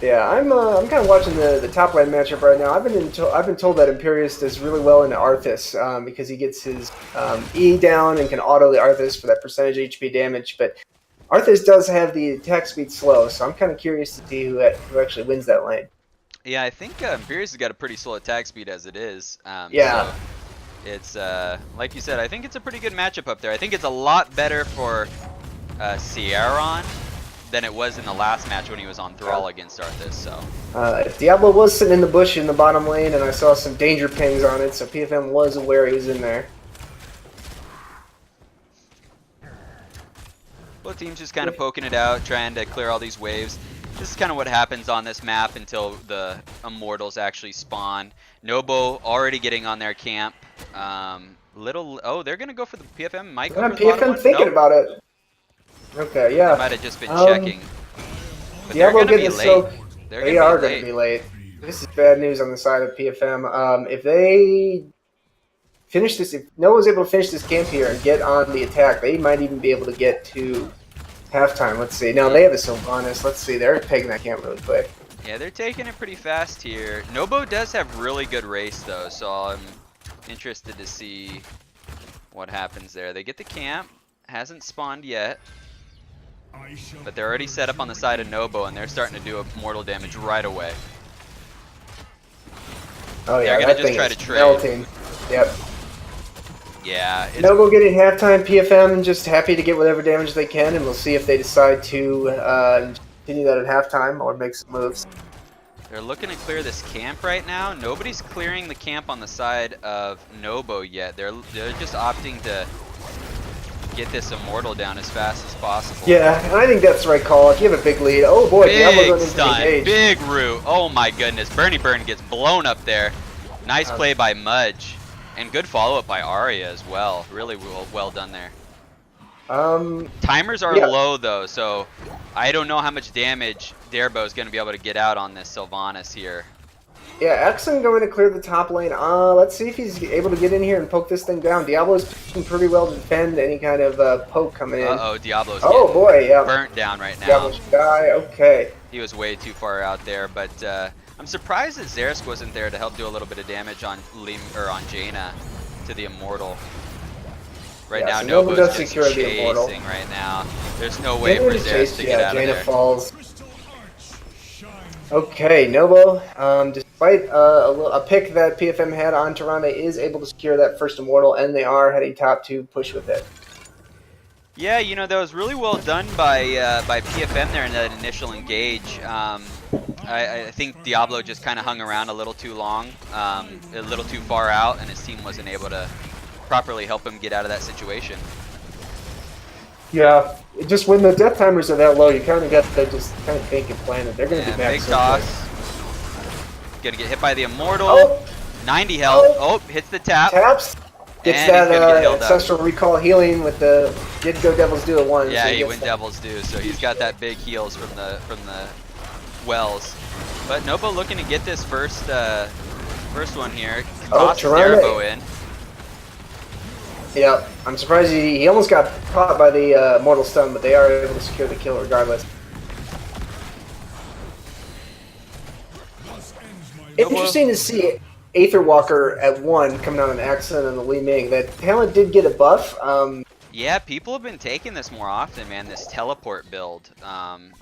Yeah, I'm kind of watching the top lane matchup right now. I've been told that Imperius does really well into Arthas because he gets his E down and can auto the Arthas for that percentage HP damage. But Arthas does have the attack speed slow, so I'm kind of curious to see who actually wins that lane. Yeah, I think Imperius has got a pretty slow attack speed as it is. Yeah. So it's like you said, I think it's a pretty good matchup up there. I think it's a lot better for Sierron than it was in the last match when he was on Thrall against Arthas. So Diablo was sitting in the bush in the bottom lane, and I saw some danger pings on it, so PFM was aware he was in there. both teams just kind of poking it out, trying to clear all these waves. This is kind of what happens on this map until the Immortals actually spawn. Nobo already getting on their camp. Oh, they're gonna go for the PFM. Might go for the bottom PFM one? thinking Nope. about it. Okay, yeah. They might have just been checking. But they're Diablo gonna be getting late. soaked. They're They gonna are be going late. to be late. This is bad news on the side of PFM. If they finish this, if no one's able to finish this camp here and get on the attack, they might even be able to get to halftime. Let's see. Now they have a Sylvanas. Let's see. They're taking that camp really quick. Yeah, they're taking it pretty fast here. Nobo does have really good race though, so I'm interested to see what happens there. They get the camp, hasn't spawned yet, but they're already set up on the side of Nobo, and they're starting to do mortal damage right away. Oh yeah, They're gonna that just thing try is to trade. melting. Yep. Yeah, it's, Nobo getting halftime. PFM just happy to get whatever damage they can, and we'll see if they decide to continue that at halftime or make some moves. they're looking to clear this camp right now. Nobody's clearing the camp on the side of Nobo yet. They're just opting to get this Immortal down as fast as possible. Yeah, and I think that's the right call. If you have a big lead, oh boy, Diablo's Big going to stun, engage. big root. Oh my goodness, Bernie Burn gets blown up there. Nice play by Mudge, and good follow up by Arya as well. Really well done there. Timers are low though, so I don't know how much damage Derbo is going to be able to get out on this Sylvanas here. Yeah, Exxon going to clear the top lane. Let's see if he's able to get in here and poke this thing down. Diablo's doing pretty well to defend any kind of poke coming in. Uh-oh, Diablo's oh boy, yeah. burnt down right now. Diablo should die. Okay. He was way too far out there, but I'm surprised that Xerask wasn't there to help do a little bit of damage on on Jaina to the Immortal. Right now, so Nobo Nobo's does just secure the Immortal. chasing right now. There's no way Jaina for to Xerask chase, to get out Jaina of there. falls. Okay, Nobo, despite a pick that PFM had on Tyrande, is able to secure that first Immortal, and they are heading top to push with it. Yeah, you know, that was really well done by PFM there in that initial engage. I think Diablo just kind of hung around a little too long, a little too far out, and his team wasn't able to properly help him get out of that situation. Yeah, just when the death timers are that low, you kind of got to just kind of think and plan it. They're going to be back big so toss. Gonna get hit by the Immortal. Oh. 90 health. Oh, hits the tap. Taps. Gets And he's gonna get that healed up. ancestral recall healing with the did go Devils do at once. Yeah, so he gets went that. Devils do, so he's got that big heals from the wells. But Nobo looking to get this first one here. Tosses Tyrande. Derbo in. Yeah, I'm surprised he almost got caught by the mortal stun, but they are able to secure the kill regardless. Interesting to see Aether Walker at 1 coming out on Axon and the Li Ming. That talent did get a buff. Yeah, people have been taking this more often, man, this teleport build.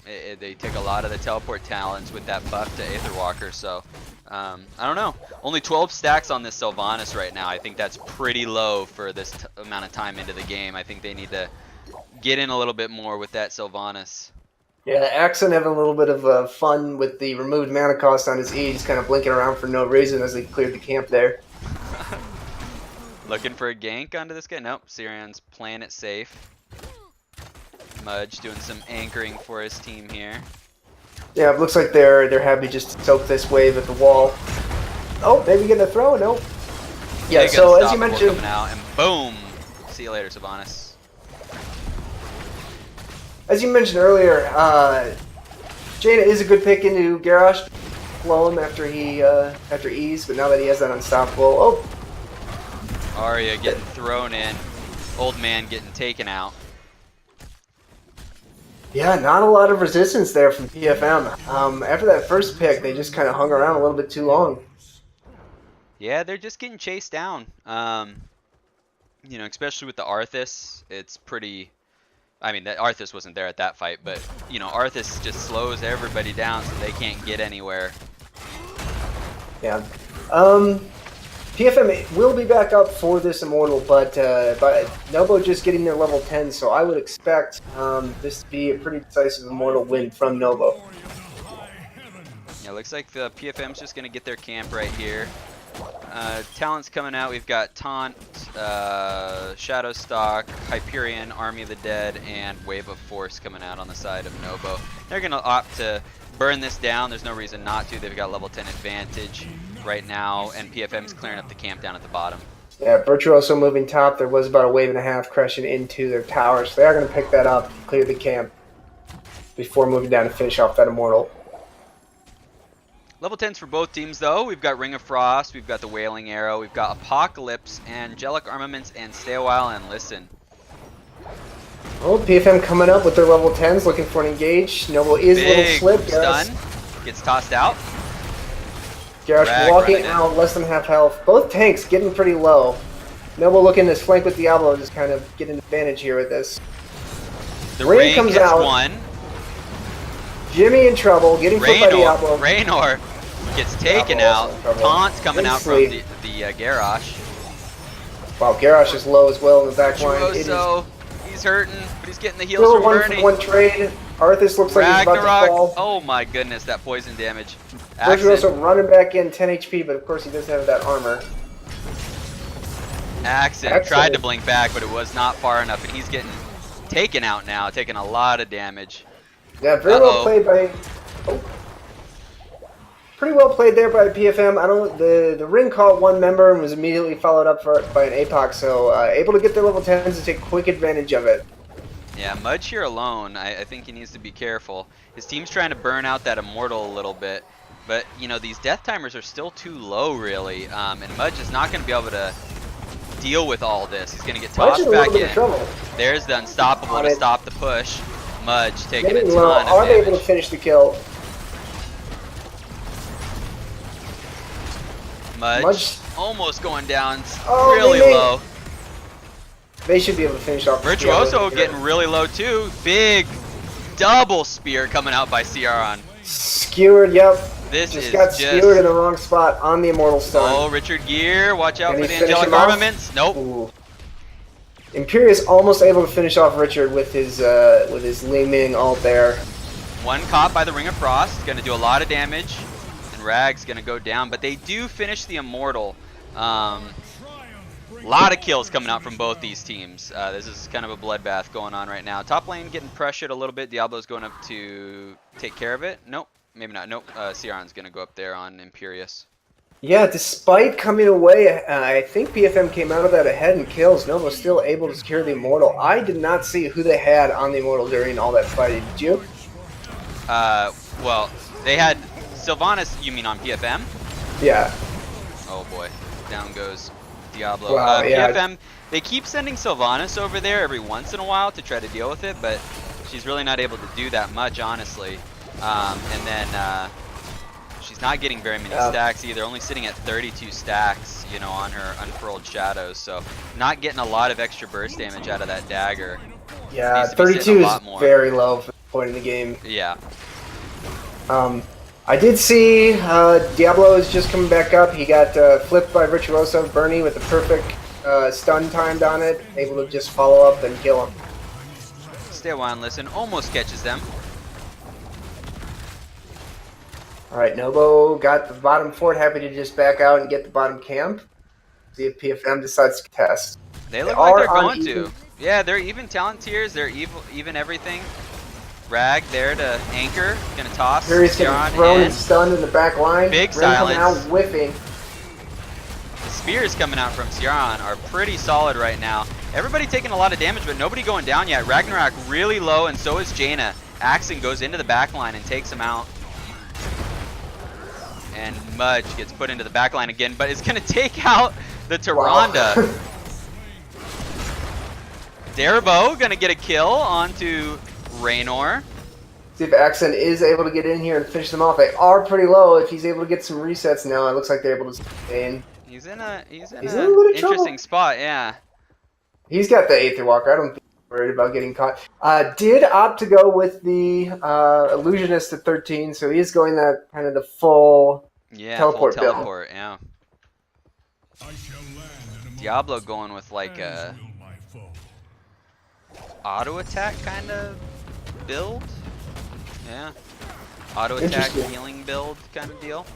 They take a lot of the teleport talents with that buff to Aether Walker, so I don't know. Only 12 stacks on this Sylvanas right now. I think that's pretty low for this amount of time into the game. I think they need to get in a little bit more with that Sylvanas. Yeah, Axon having a little bit of fun with the removed mana cost on his E, just kind of blinking around for no reason as they cleared the camp there. Looking for a gank onto this guy? Nope, Sirion's playing it safe. Mudge doing some anchoring for his team here. Yeah, it looks like they're happy just to soak this wave at the wall. Oh, maybe getting a throw? Nope. Yeah, so as you mentioned... Coming out, and boom! See you later, Sylvanas. As you mentioned earlier, Jaina is a good pick into Garrosh. Blow him after after ease, but now that he has that unstoppable... Oh! Arya getting thrown in. Old man getting taken out. Yeah, not a lot of resistance there from PFM. After that first pick, they just kind of hung around a little bit too long. Yeah, they're just getting chased down. You know, especially with the Arthas, it's pretty... I mean, that Arthas wasn't there at that fight, but, you know, Arthas just slows everybody down so they can't get anywhere. Yeah. PFM will be back up for this Immortal, but Nobo just getting their level 10, so I would expect this to be a pretty decisive Immortal win from Nobo. Yeah, looks like the PFM's just going to get their camp right here. Talents coming out. We've got Taunt, Shadowstalk, Hyperion, Army of the Dead, and Wave of Force coming out on the side of Nobo. They're going to opt to burn this down. There's no reason not to. They've got level 10 advantage right now, and PFM's clearing up the camp down at the bottom. Yeah, Virtuoso moving top. There was about a wave and a half crashing into their tower, so they are going to pick that up, clear the camp before moving down to finish off that Immortal. Level 10s for both teams, though. We've got Ring of Frost, we've got the Wailing Arrow, we've got Apocalypse, Angelic Armaments, and Stay a While and Listen. Oh, PFM coming up with their level 10s, looking for an engage. Noble is a little slip. Stun, gets tossed out. Garrosh walking out, less than half health. Both tanks getting pretty low. Noble looking to flank with Diablo, just kind of get an advantage here with this. The Ring comes hits out. One. Jimmy in trouble, getting flipped by Diablo. Raynor gets taken out. Taunt's coming out from the Garrosh. Wow, Garrosh is low as well in the back line. He's hurting, but he's getting the heals from Bernie. Still 1 for 1 trade. Arthas looks like he's about to fall. Oh my goodness, that poison damage. Virtuoso running back in 10 HP, but of course he doesn't have that armor. Accent tried to blink back, but it was not far enough, and he's getting taken out now, taking a lot of damage. Yeah, very well played by... Oh. Pretty well played there by PFM. The ring caught one member and was immediately followed up by an APOC, so able to get their level 10s and take quick advantage of it. Yeah, Mudge here alone, I think he needs to be careful. His team's trying to burn out that Immortal a little bit, but, you know, these death timers are still too low, really, and Mudge is not going to be able to deal with all this. He's going to get tossed back in. There's the Unstoppable to stop the push. Mudge taking a ton of damage. Are they able to finish the kill? Mudge almost going down really low. They should be able to finish off. Virtuoso getting really low too. Big double spear coming out by Ciaran. Skewered, yep. This just got skewered in the wrong spot on the Immortal stun. Oh, Richard Gere, watch out for the Angelic Armaments. Nope. Ooh. Imperius almost able to finish off Richard with his Li Ming ult there. One caught by the Ring of Frost, going to do a lot of damage, and Rag's going to go down. But they do finish the Immortal. Lot of kills coming out from both these teams. This is kind of a bloodbath going on right now. Top lane getting pressured a little bit. Diablo's going up to take care of it. Nope, maybe not. Nope. Ciaran's going to go up there on Imperius. Yeah, despite coming away, I think PFM came out of that ahead in kills. Nobo's still able to secure the Immortal. I did not see who they had on the Immortal during all that fighting. Did you? Well, they had Sylvanas, you mean on PFM? Yeah. Oh boy, down goes Diablo. Wow, yeah. PFM, they keep sending Sylvanas over there every once in a while to try to deal with it, but she's really not able to do that much, honestly. And then she's not getting very many stacks either, only sitting at 32 stacks, you know, on her Unfurled Shadows, so not getting a lot of extra burst damage out of that dagger. Yeah, 32 is very low for the point in the game. Yeah. I did see Diablo is just coming back up. He got flipped by Virtuoso Bernie with the perfect stun timed on it, able to just follow up and kill him. Stay a while and listen, almost catches them. Alright, Nobo got the bottom fort, happy to just back out and get the bottom camp. See if PFM decides to contest. They look like they're going to. Yeah, they're even talent tiers, they're even everything. Rag there to anchor, gonna toss. He's getting thrown and stunned in the back line. Big silence. Coming out whiffing. The spears coming out from Ciaran are pretty solid right now. Everybody taking a lot of damage, but nobody going down yet. Ragnarok really low, and so is Jaina. Axon goes into the back line and takes him out. And Mudge gets put into the back line again, but it's gonna take out the Tyrande. Wow. Darabo gonna get a kill onto Raynor. See if Axon is able to get in here and finish them off. They are pretty low. If he's able to get some resets now, it looks like they're able to stay in. He's in an interesting spot, yeah. He's got the Aether Walker. I don't think he's worried about getting caught. Did opt to go with the Illusionist at 13, so he is going that kind of the full teleport build. Yeah. Diablo going with like a auto attack kind of build. Yeah. Auto attack healing build kind of deal.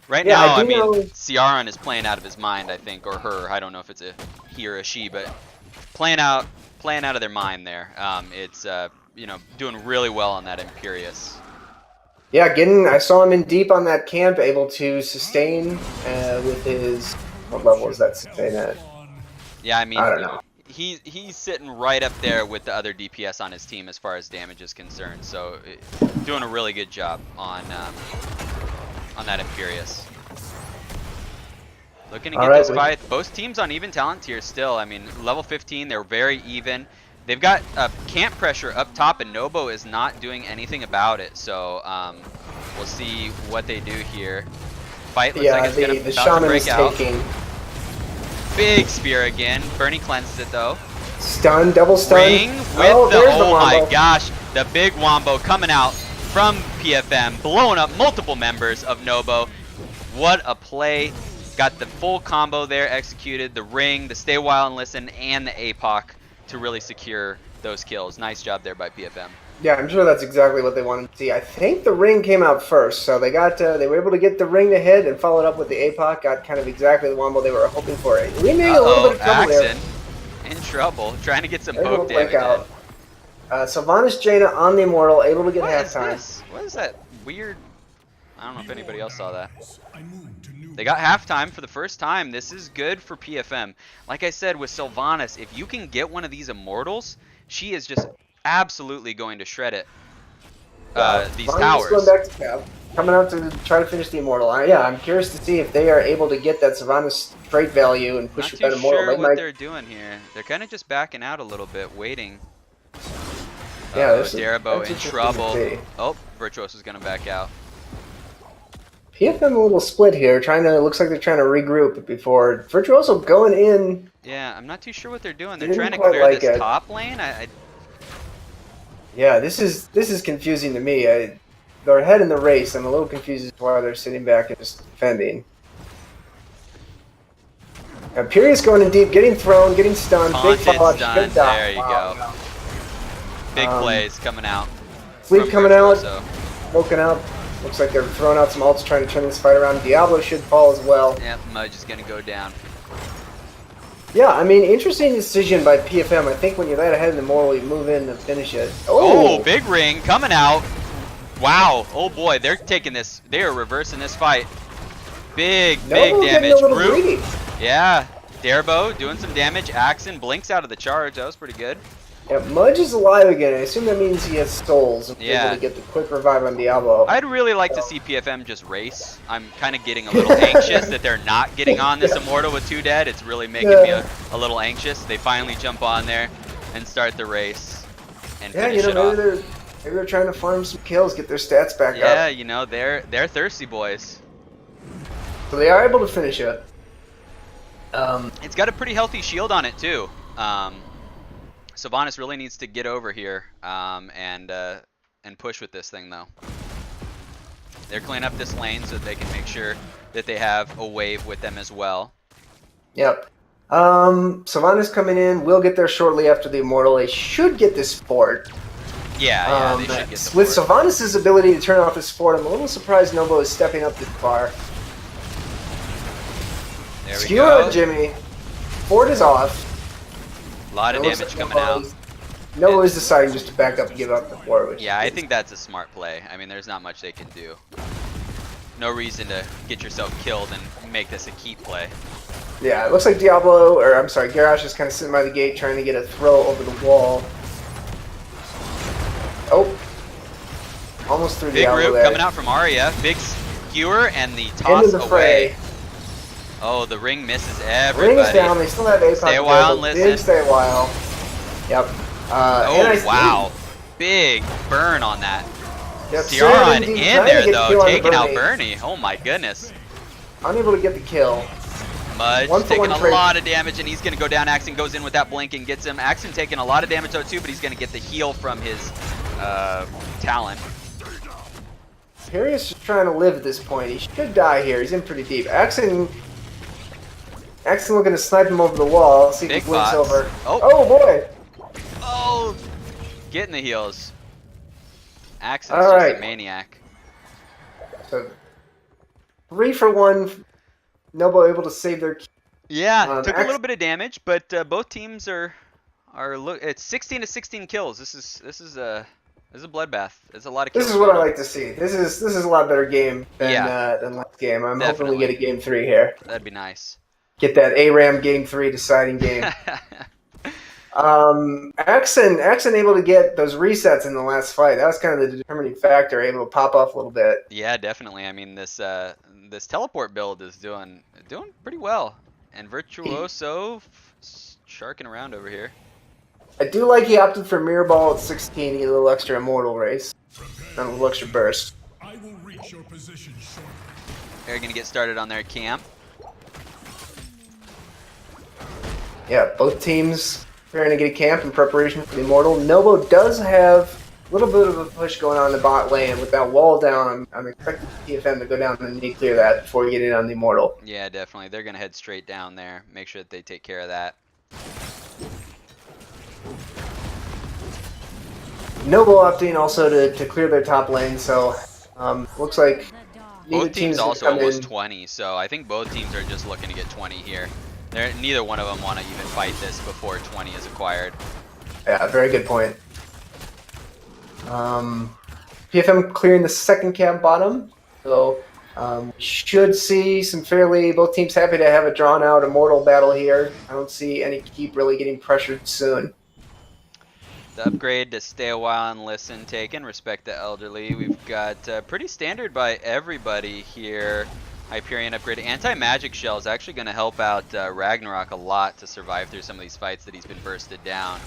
Right Yeah, now, I I do mean, know. Ciaran is playing out of his mind, I think, or her. I don't know if it's a he or a she, but playing out of their mind there. It's you know, doing really well on that Imperious. Yeah, I saw him in deep on that camp, able to sustain with his. What level is that sustain at? Yeah, I I mean, don't know. he's sitting right up there with the other DPS on his team as far as damage is concerned. So, doing a really good job on that Imperious. Looking to get this fight. Both teams on even talent tier still. I mean, level 15, they're very even. They've got camp pressure up top, and Nobo is not doing anything about it. So we'll see what they do here. Fight looks like it's going to break out. Taking. Big spear again. Bernie cleanses it though. Stun, double stun. Ring with oh my gosh, the big wombo coming out from PFM, blowing up multiple members of Nobo. What a play. Got the full combo there executed, the ring, the stay while and listen, and the APOC to really secure those kills. Nice job there by PFM. Yeah, I'm sure that's exactly what they wanted to see. I think the ring came out first, so they were able to get the ring to hit and followed up with the APOC, got kind of exactly the wombo they were hoping for. We made a little bit of trouble there. In trouble, trying to get some poke damage out. Sylvanas Jaina on the Immortal, able to get halftime. What is that weird? I don't know if anybody else saw that. They got halftime for the first time. This is good for PFM. Like I said with Sylvanas, if you can get one of these Immortals, she is just absolutely going to shred it. These towers. Going back to cap, coming out to try to finish the Immortal. Yeah, I'm curious to see if they are able to get that Sylvanas straight value and push that Immortal. Not too sure what they're doing here. They're kind of just backing out a little bit, waiting. Yeah, Darabo in trouble. Oh, Virtuoso's going to back out. PFM a little split here, looks like they're trying to regroup before Virtuoso going in. Yeah, I'm not too sure what they're doing. They're trying to clear this top lane. Yeah, this is confusing to me. They're ahead in the race. I'm a little confused as to why they're sitting back and just defending. Imperious going in deep, getting thrown, getting stunned. Big flash, good dot. There you go. Big plays coming out. Sleep coming out, smoking out. Looks like they're throwing out some ults trying to turn this fight around. Diablo should fall as well. Yep, Mudge is going to go down. Yeah, I mean, interesting decision by PFM. I think when you're that ahead in the Immortal, you move in and finish it. Oh, big ring coming out. Wow. Oh boy, they're taking this. They are reversing this fight. Big damage. Brute. Yeah. Darabo doing some damage. Axon blinks out of the charge. That was pretty good. Yeah, Mudge is alive again. I assume that means he has souls and able to get the quick revive on Diablo. I'd really like to see PFM just race. I'm kind of getting a little anxious that they're not getting on this Immortal with 2 dead. It's really making me a little anxious. They finally jump on there and start the race and finish it off. Maybe they're trying to farm some kills, get their stats back up. Yeah, you know, they're thirsty boys. So they are able to finish it. It's got a pretty healthy shield on it too. Sylvanas really needs to get over here and push with this thing though. They're cleaning up this lane so that they can make sure that they have a wave with them as well. Yep. Sylvanas coming in. We'll get there shortly after the Immortal. They should get this fort. Yeah, they should get the with Sylvanas' ability to turn off his fort, I'm a little surprised Nobo is stepping up this far. There we go. Jimmy. Fort is off. A lot of damage coming out. Nobo is deciding just to back up and give up the fort. Yeah, I think that's a smart play. I mean, there's not much they can do. No reason to get yourself killed and make this a keep play. Yeah, it looks like Garrosh is kind of sitting by the gate trying to get a throw over the wall. Oh. Almost through Big Diablo root there. coming out from Arya. Big skewer and the toss away. Oh, the ring misses everybody. Ring is down. They still have APOC. Stay a while and listen. Big stay a while. Yep. Oh, wow. Big burn on that. Yep. Ciaran in there, though, taking out Bernie. Oh, my goodness. Unable to get the kill. Mudge taking a lot of damage, and he's going to go down. Axon goes in with that blink and gets him. Axon taking a lot of damage, though, too, but he's going to get the heal from his talent. Imperious is trying to live at this point. He should die here. He's in pretty deep. Axon Axon looking to snipe him over the wall. See if he Big blinks pots. over. Oh, Oh boy! oh, getting the heals. Axon's All just a right. maniac. So 3 for 1. Nobo able to save their. Yeah, took a little Axon. bit of damage, but both teams are look. It's 16 to 16 kills. This is a bloodbath. There's a lot of This kills is what going I on. like to see. This is a lot better game Yeah, than last game. I'm hoping we get definitely. a game 3 here. That'd be nice. Get that ARAM game 3 deciding game. Axon able to get those resets in the last fight. That was kind of the determining factor. Able to pop off a little bit. Yeah, definitely. I mean, this teleport build is doing pretty well, and Virtuoso sharking around over here. I do like he opted for Mirror Ball at 16 to get a little extra Immortal race. And a little extra burst. I will reach your position shortly. They're gonna get started on their camp. Yeah, both teams preparing to get a camp in preparation for the Immortal. Nobo does have a little bit of a push going on in the bot lane. With that wall down, I'm expecting PFM to go down and need to clear that before we get in on the Immortal. Yeah, definitely. They're gonna head straight down there. Make sure that they take care of that. Nobo opting also to clear their top lane, so looks like neither Both teams gonna also come almost in. 20, so I think both teams are just looking to get 20 here. Neither one of them want to even fight this before 20 is acquired. Yeah, very good point. PFM clearing the second camp bottom, so should see some fairly. Both teams happy to have a drawn out Immortal battle here. I don't see any keep really getting pressured soon. The upgrade to stay a while and listen taken. Respect the elderly. We've got pretty standard by everybody here. Hyperion upgrade. Anti-magic shell is actually going to help out Ragnarok a lot to survive through some of these fights that he's been bursted down.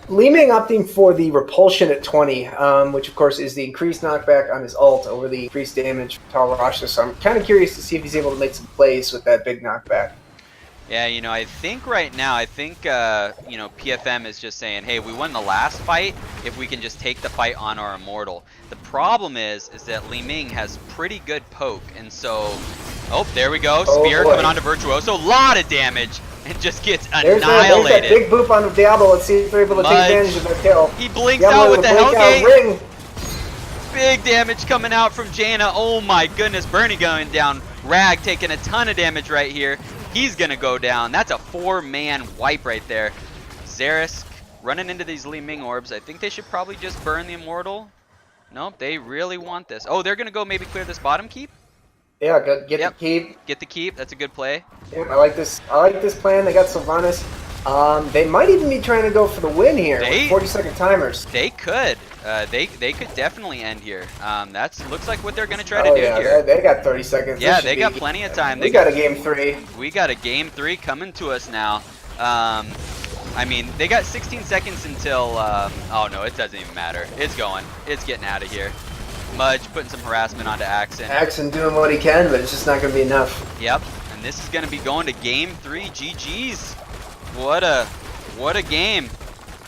Li Ming opting for the repulsion at 20, which of course is the increased knockback on his ult over the increased damage from Tal Rasha. So I'm kind of curious to see if he's able to make some plays with that big knockback. Yeah, I think right now, PFM is just saying, hey, we won the last fight if we can just take the fight on our Immortal. The problem is that Li Ming has pretty good poke, and so, oh, there we go, Spear coming onto Virtuoso, a lot of damage, and just gets annihilated. There's that big boop on Diablo. Let's see if they're able to take advantage of that kill. He blinks Diablo out with the Hellgate. Ring. Big damage coming out from Jaina. Oh my goodness, Bernie going down. Rag taking a ton of damage right here. He's gonna go down. That's a 4-man wipe right there. Xerisk running into these Li Ming orbs. I think they should probably just burn the Immortal. Nope, they really want this. Oh, they're gonna go maybe clear this bottom keep? Yeah, get the keep. Get the keep. That's a good play. Yep, I like this plan. They got Sylvanas. They might even be trying to go for the win here with 40-second timers. They could. They could definitely end here. Looks like what they're gonna try to do here. They got 30 seconds. Yeah, they got plenty of time. We got a game 3. We got a game 3 coming to us now. I mean, they got 16 seconds until. Oh no, it doesn't even matter. It's going. It's getting out of here. Mudge putting some harassment onto Axon. Axon doing what he can, but it's just not going to be enough. Yep, and this is going to be going to game 3. GG's. What a game.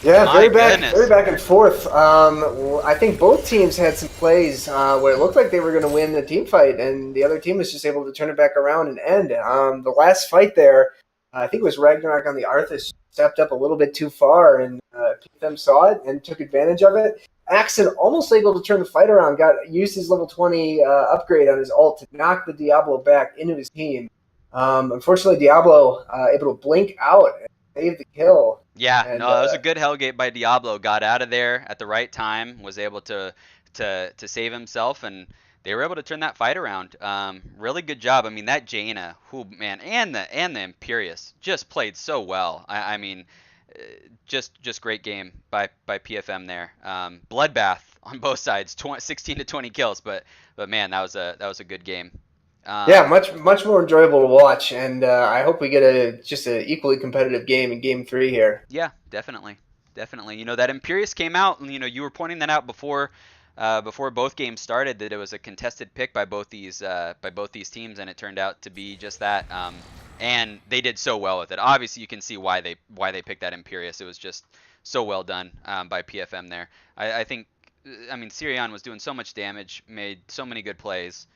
Yeah, very back and forth. I think both teams had some plays where it looked like they were going to win the team fight, and the other team was just able to turn it back around and end. The last fight there, I think it was Ragnarok on the Arthas, stepped up a little bit too far, and PFM saw it and took advantage of it. Axon almost able to turn the fight around, used his level 20 upgrade on his ult to knock the Diablo back into his team. Unfortunately, Diablo able to blink out and save the kill. Yeah, that was a good Hellgate by Diablo. Got out of there at the right time, was able to save himself, and they were able to turn that fight around. Really good job. I mean, that Jaina, and the Imperious just played so well. I mean, just great game by PFM there. Bloodbath on both sides, 16 to 20 kills, but man, that was a good game. Yeah, much more enjoyable to watch, and I hope we get just an equally competitive game in Game 3 here. Yeah, definitely. That Imperious came out, and you were pointing that out before both games started, that it was a contested pick by both these teams, and it turned out to be just that. And they did so well with it. Obviously, you can see why they picked that Imperious. It was just so well done by PFM there. I think, Sirion was doing so much damage, made so many good plays.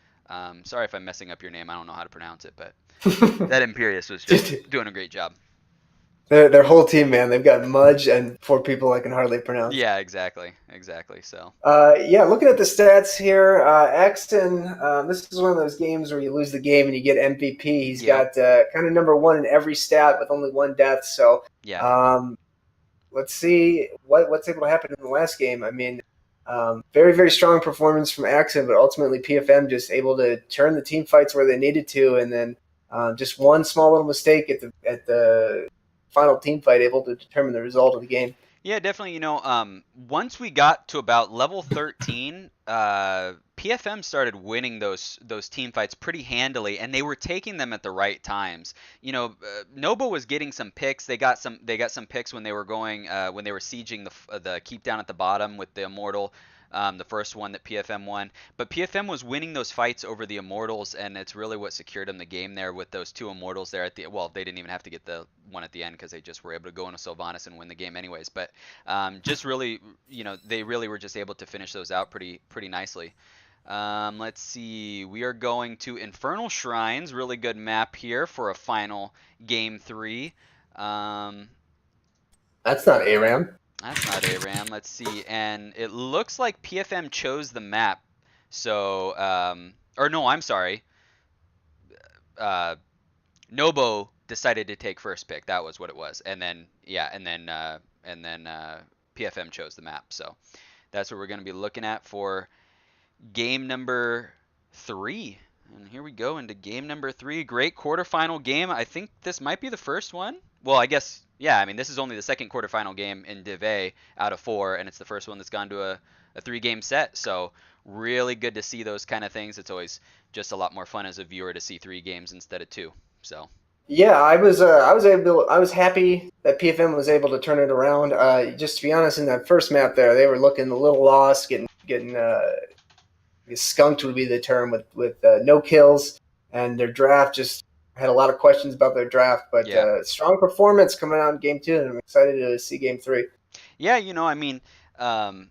Sorry if I'm messing up your name. I don't know how to pronounce it, but that Imperius was just Just doing a great job. their whole team, man. They've got Mudge and four people I can hardly pronounce. Yeah, exactly. So Yeah, looking at the stats here, Axton, this is one of those games where you lose the game and you get MVP. He's yep, got kind of number one in every stat with only one death. So yeah. um, let's see what's able to happen in the last game. I mean, very, very strong performance from Axton, but ultimately PFM just able to turn the team fights where they needed to, and then just one small little mistake at the final team fight able to determine the result of the game. Yeah, definitely. Once we got to about level 13, PFM started winning those team fights pretty handily, and they were taking them at the right times. Nobo was getting some picks. They got some picks when they were going when they were sieging the keep down at the bottom with the immortal. The first one that PFM won, but PFM was winning those fights over the Immortals, and it's really what secured them the game there with those two Immortals there at the. Well, they didn't even have to get the one at the end because they just were able to go into Sylvanas and win the game anyways. But just really, they really were just able to finish those out pretty nicely. Let's see. We are going to Infernal Shrines. Really good map here for a final game three. Um, That's not ARAM. that's not ARAM. Let's see. And it looks like PFM chose the map. So, or no, I'm sorry. Uh, Nobo decided to take first pick. That was what it was. And then, yeah, and then PFM chose the map. So that's what we're going to be looking at for game number 3. And here we go into game number 3. Great quarterfinal game. I think this might be the first one. Well, I guess, yeah, I mean, this is only the second quarterfinal game in Div A out of 4, and it's the first one that's gone to a 3-game set. So really good to see those kind of things. It's always just a lot more fun as a viewer to see 3 games instead of 2. So, Yeah, I was happy that PFM was able to turn it around. Just to be honest, in that first map there, they were looking a little lost, getting I guess skunked would be the term with no kills, and their draft just had a lot of questions about their draft. But yeah. strong performance coming out in game two, and I'm excited to see game three. Yeah, I mean, um,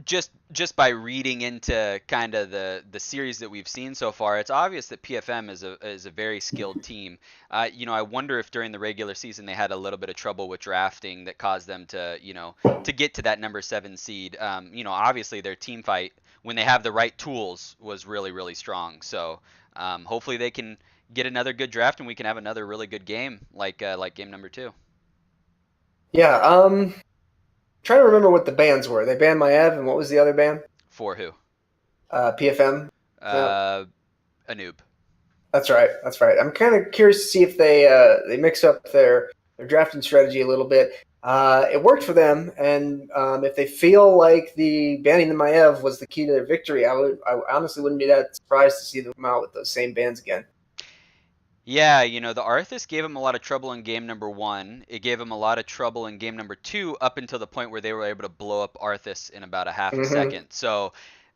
just by reading into kind of the series that we've seen so far, it's obvious that PFM is a very skilled team. I wonder if during the regular season they had a little bit of trouble with drafting that caused them to get to that number 7 seed. Obviously their team fight when they have the right tools was really strong. So hopefully they can get another good draft and we can have another really good game like game number 2. Yeah, trying to remember what the bans were. They banned Maev, and what was the other ban? For who? PFM. Yeah. Uh, a noob. That's right. That's right. I'm kind of curious to see if they mix up their drafting strategy a little bit. It worked for them, and if they feel like the banning the Maev was the key to their victory, I honestly wouldn't be that surprised to see them come out with those same bans again. Yeah, the Arthas gave him a lot of trouble in game number 1. It gave him a lot of trouble in game number 2 up until the point where they were able to blow up Arthas in about a half a Hmm. second. So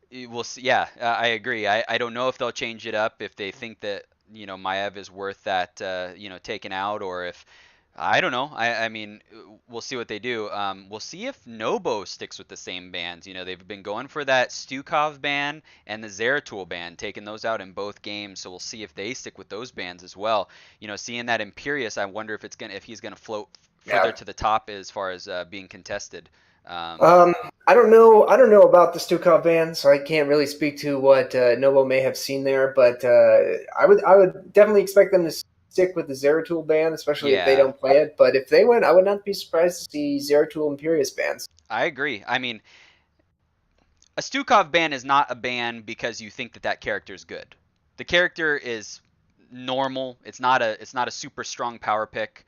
we'll see. Yeah, I agree. I don't know if they'll change it up if they think that Maev is worth that taken out, or if I don't know. I mean, we'll see what they do. We'll see if Nobo sticks with the same bans. They've been going for that Stukov ban and the Zeratul ban, taking those out in both games. So we'll see if they stick with those bans as well. Seeing that Imperius, I wonder if he's gonna float further Yeah. to the top as far as being contested. Um, Um, I don't know. I don't know about the Stukov ban, so I can't really speak to what Nobo may have seen there. But I would definitely expect them to stick with the Zeratul ban, especially if they yeah, don't play it. But if they win, I would not be surprised to see Zeratul Imperius bans. I agree. I mean, a Stukov ban is not a ban because you think that character is good. The character is normal. It's not a super strong power pick.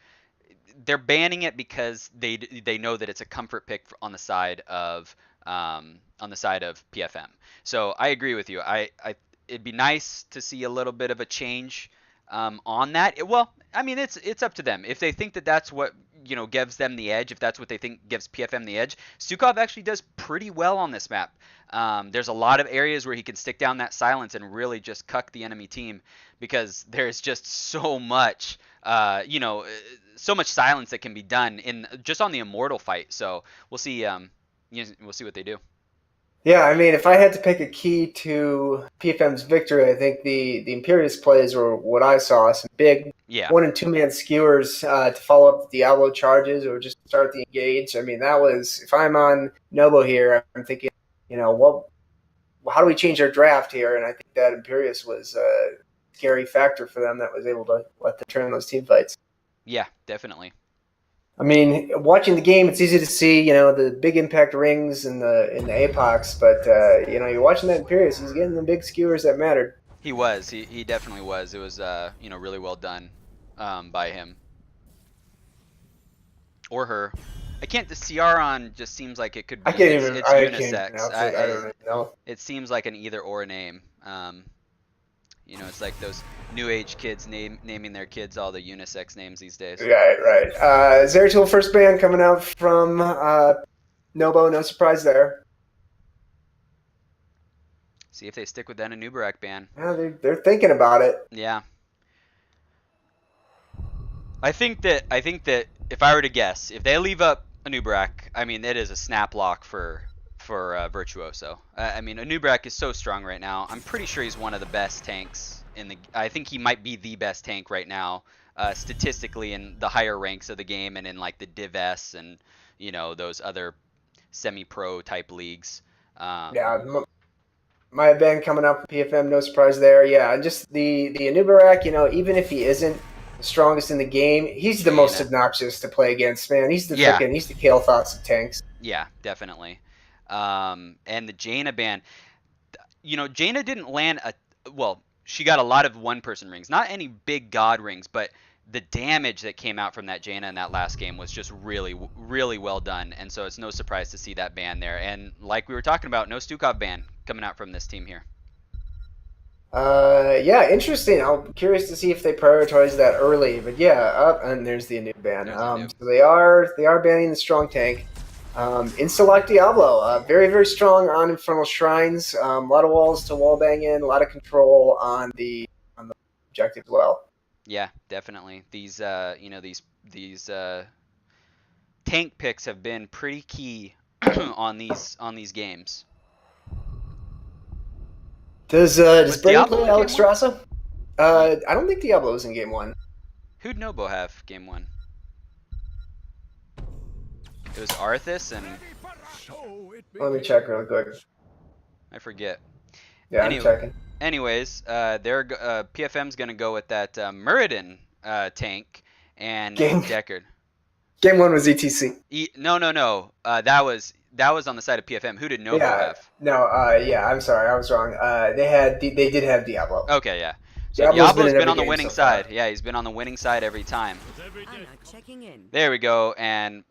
They're banning it because they know that it's a comfort pick on the side of PFM. So I agree with you. It'd be nice to see a little bit of a change on that. Well, I mean it's up to them if they think that that's what gives them the edge. If that's what they think gives PFM the edge, Stukov actually does pretty well on this map. There's a lot of areas where he can stick down that silence and really just cuck the enemy team because there's just so much silence that can be done in just on the immortal fight. So we'll see. We'll see what they do. Yeah, I mean, if I had to pick a key to PFM's victory, I think the Imperious plays were what I saw. Some big Yeah. 1 and 2 man skewers to follow up the Diablo charges or just start the engage. I mean, that was, if I'm on Nobo here, I'm thinking, what? How do we change our draft here? And I think that Imperious was a scary factor for them that was able to let them turn those team fights. Yeah, definitely. I mean, watching the game, it's easy to see, the big impact rings in the Apox, but you're watching that Imperious. He's getting the big skewers that mattered. He was. He definitely was. It was really well done by him or her. I can't. The CR on just seems like it could I be. can't It's even. it's I can't even unisex. pronounce it. I don't even know. It seems like an either or name. It's like those new age kids naming their kids all the unisex names these days. Right, right. Zeratul first ban coming out from Nobo. No surprise there. See if they stick with that Anubarak ban. Yeah, they're thinking about it. Yeah. I think that if I were to guess, if they leave up Anubarak, I mean it is a snap lock for Virtuoso. I mean Anubarak is so strong right now. I'm pretty sure he's one of the best tanks in the. I think he might be the best tank right now, statistically in the higher ranks of the game and in like the Div S and those other semi-pro type leagues. Yeah, my ban coming out from PFM. No surprise there. Yeah, and just the Anubarak. Even if he isn't the strongest in the game, he's the most obnoxious to play against. Man, he's the he's the Kale Thoughts of tanks. Yeah, definitely. And the Jaina ban, Jaina didn't land she got a lot of one-person rings, not any big god rings, but the damage that came out from that Jaina in that last game was just really, really well done. And so it's no surprise to see that ban there. And like we were talking about, no Stukov ban coming out from this team here. Yeah, interesting. I'm curious to see if they prioritize that early. But yeah, and there's the Anub ban. So they are banning the strong tank. In Select Diablo, very, very strong on Infernal Shrines. A lot of walls to wall bang in, a lot of control on the objective as well. Yeah, definitely. These tank picks have been pretty key on these games. Does Brady play Alex Strassa? I don't think Diablo was in game 1. Who'd Nobo have game 1? It was Arthas and. Let me check real quick. I forget. Yeah, I'm checking. Anyways, PFM's gonna go with that Muradin tank and Deckard. Game 1 was ETC. No. That was on the side of PFM. Who did Nobo have? No, I'm sorry, I was wrong. They did have Diablo. Okay, yeah. So Diablo's been on the winning side. Yeah, he's been on the winning side every time. There we go. And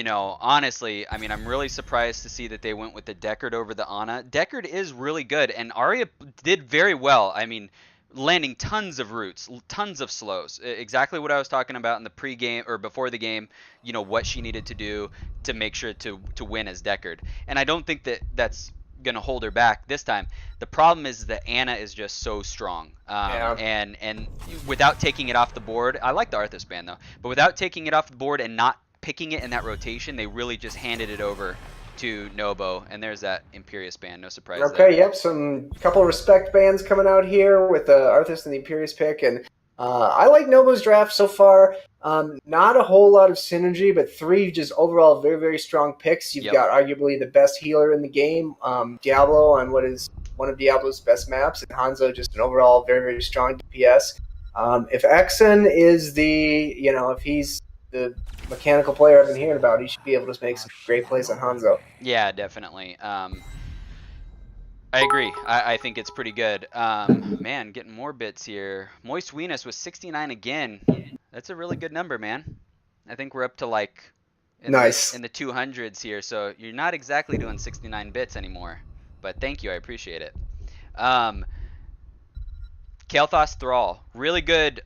honestly, I mean, I'm really surprised to see that they went with the Deckard over the Ana. Deckard is really good, and Arya did very well. I mean, landing tons of roots, tons of slows. Exactly what I was talking about in the pre-game or before the game. What she needed to do to make sure to win as Deckard. And I don't think that's gonna hold her back this time. The problem is that Ana is just so strong, and without taking it off the board, I like the Arthas ban though, but without taking it off the board and not picking it in that rotation, they really just handed it over to Nobo, and there's that Imperious ban. No surprise. Okay, yep, some couple respect bans coming out here with the Arthas and the Imperious pick, and I like Nobo's draft so far. Not a whole lot of synergy, but 3 just overall very, very strong picks. You've got arguably the best healer in the game, Diablo on what is one of Diablo's best maps, and Hanzo just an overall very, very strong DPS. If Exon is if he's the mechanical player I've been hearing about, he should be able to make some great plays on Hanzo. Yeah, definitely. I agree. I think it's pretty good. Man, getting more bits here. Moist Venus was 69 again. That's a really good number, man. I think we're up to like in the 200s here, so you're not exactly doing 69 bits anymore. But thank you, I appreciate it. Kael'thas Thrall, really good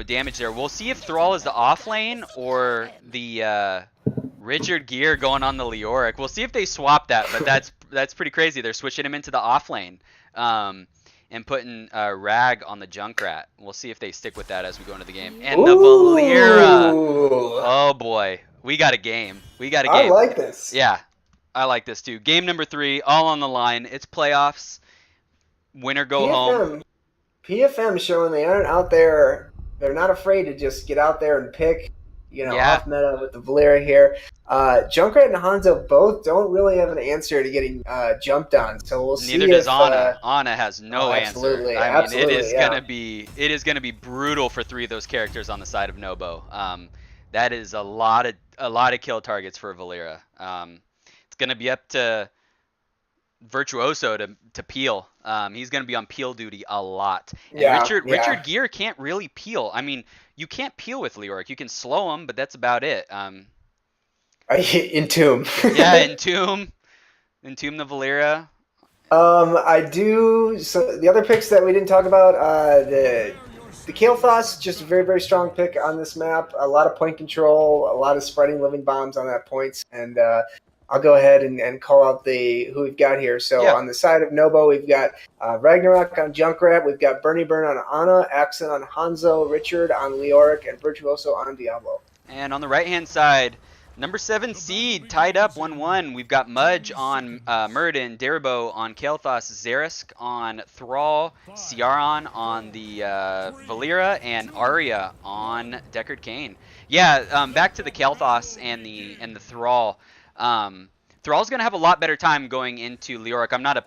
damage there. We'll see if Thrall is the off lane or the Richard Gere going on the Leoric. We'll see if they swap that, but that's pretty crazy. They're switching him into the off lane and putting Rag on the Junkrat. We'll see if they stick with that as we go into the game. And the Valera. Oh boy, we got a game. I like this. Yeah. I like this too. Game number 3, all on the line. It's playoffs. Winner go home. PFM showing they aren't out there. They're not afraid to just get out there and pick, Yeah. off meta with the Valeera here. Junkrat and Hanzo both don't really have an answer to getting jumped on, so we'll see. Neither does if, Ana. Ana has no absolutely, answer. I mean, absolutely, it is gonna be brutal for 3 of those characters on the side of Nobo. That is a lot of kill targets for Valeera. It's gonna be up to Virtuoso to peel. He's going to be on peel duty a lot. And Richard Gere can't really peel. I mean, you can't peel with Leoric. You can slow him, but that's about it. Entomb. Yeah, Entomb the Valeera. I do. So the other picks that we didn't talk about, the Kael'thas, just a very, very strong pick on this map. A lot of point control, a lot of spreading living bombs on that points, and I'll go ahead and call out who we've got here. So on the side of Nobo, we've got Ragnarok on Junkrat, we've got Burn on Ana, Accent on Hanzo, Richard on Leoric, and Virtuoso on Diablo. And on the right-hand side, number 7 seed tied up 1-1. We've got Mudge on Muradin, Daribo on Kael'thas, Zerisk on Thrall, Ciaran on the Valeera, and Arya on Deckard Cain. Yeah, back to the Kael'thas and the Thrall. Thrall's gonna have a lot better time going into Leoric. I'm not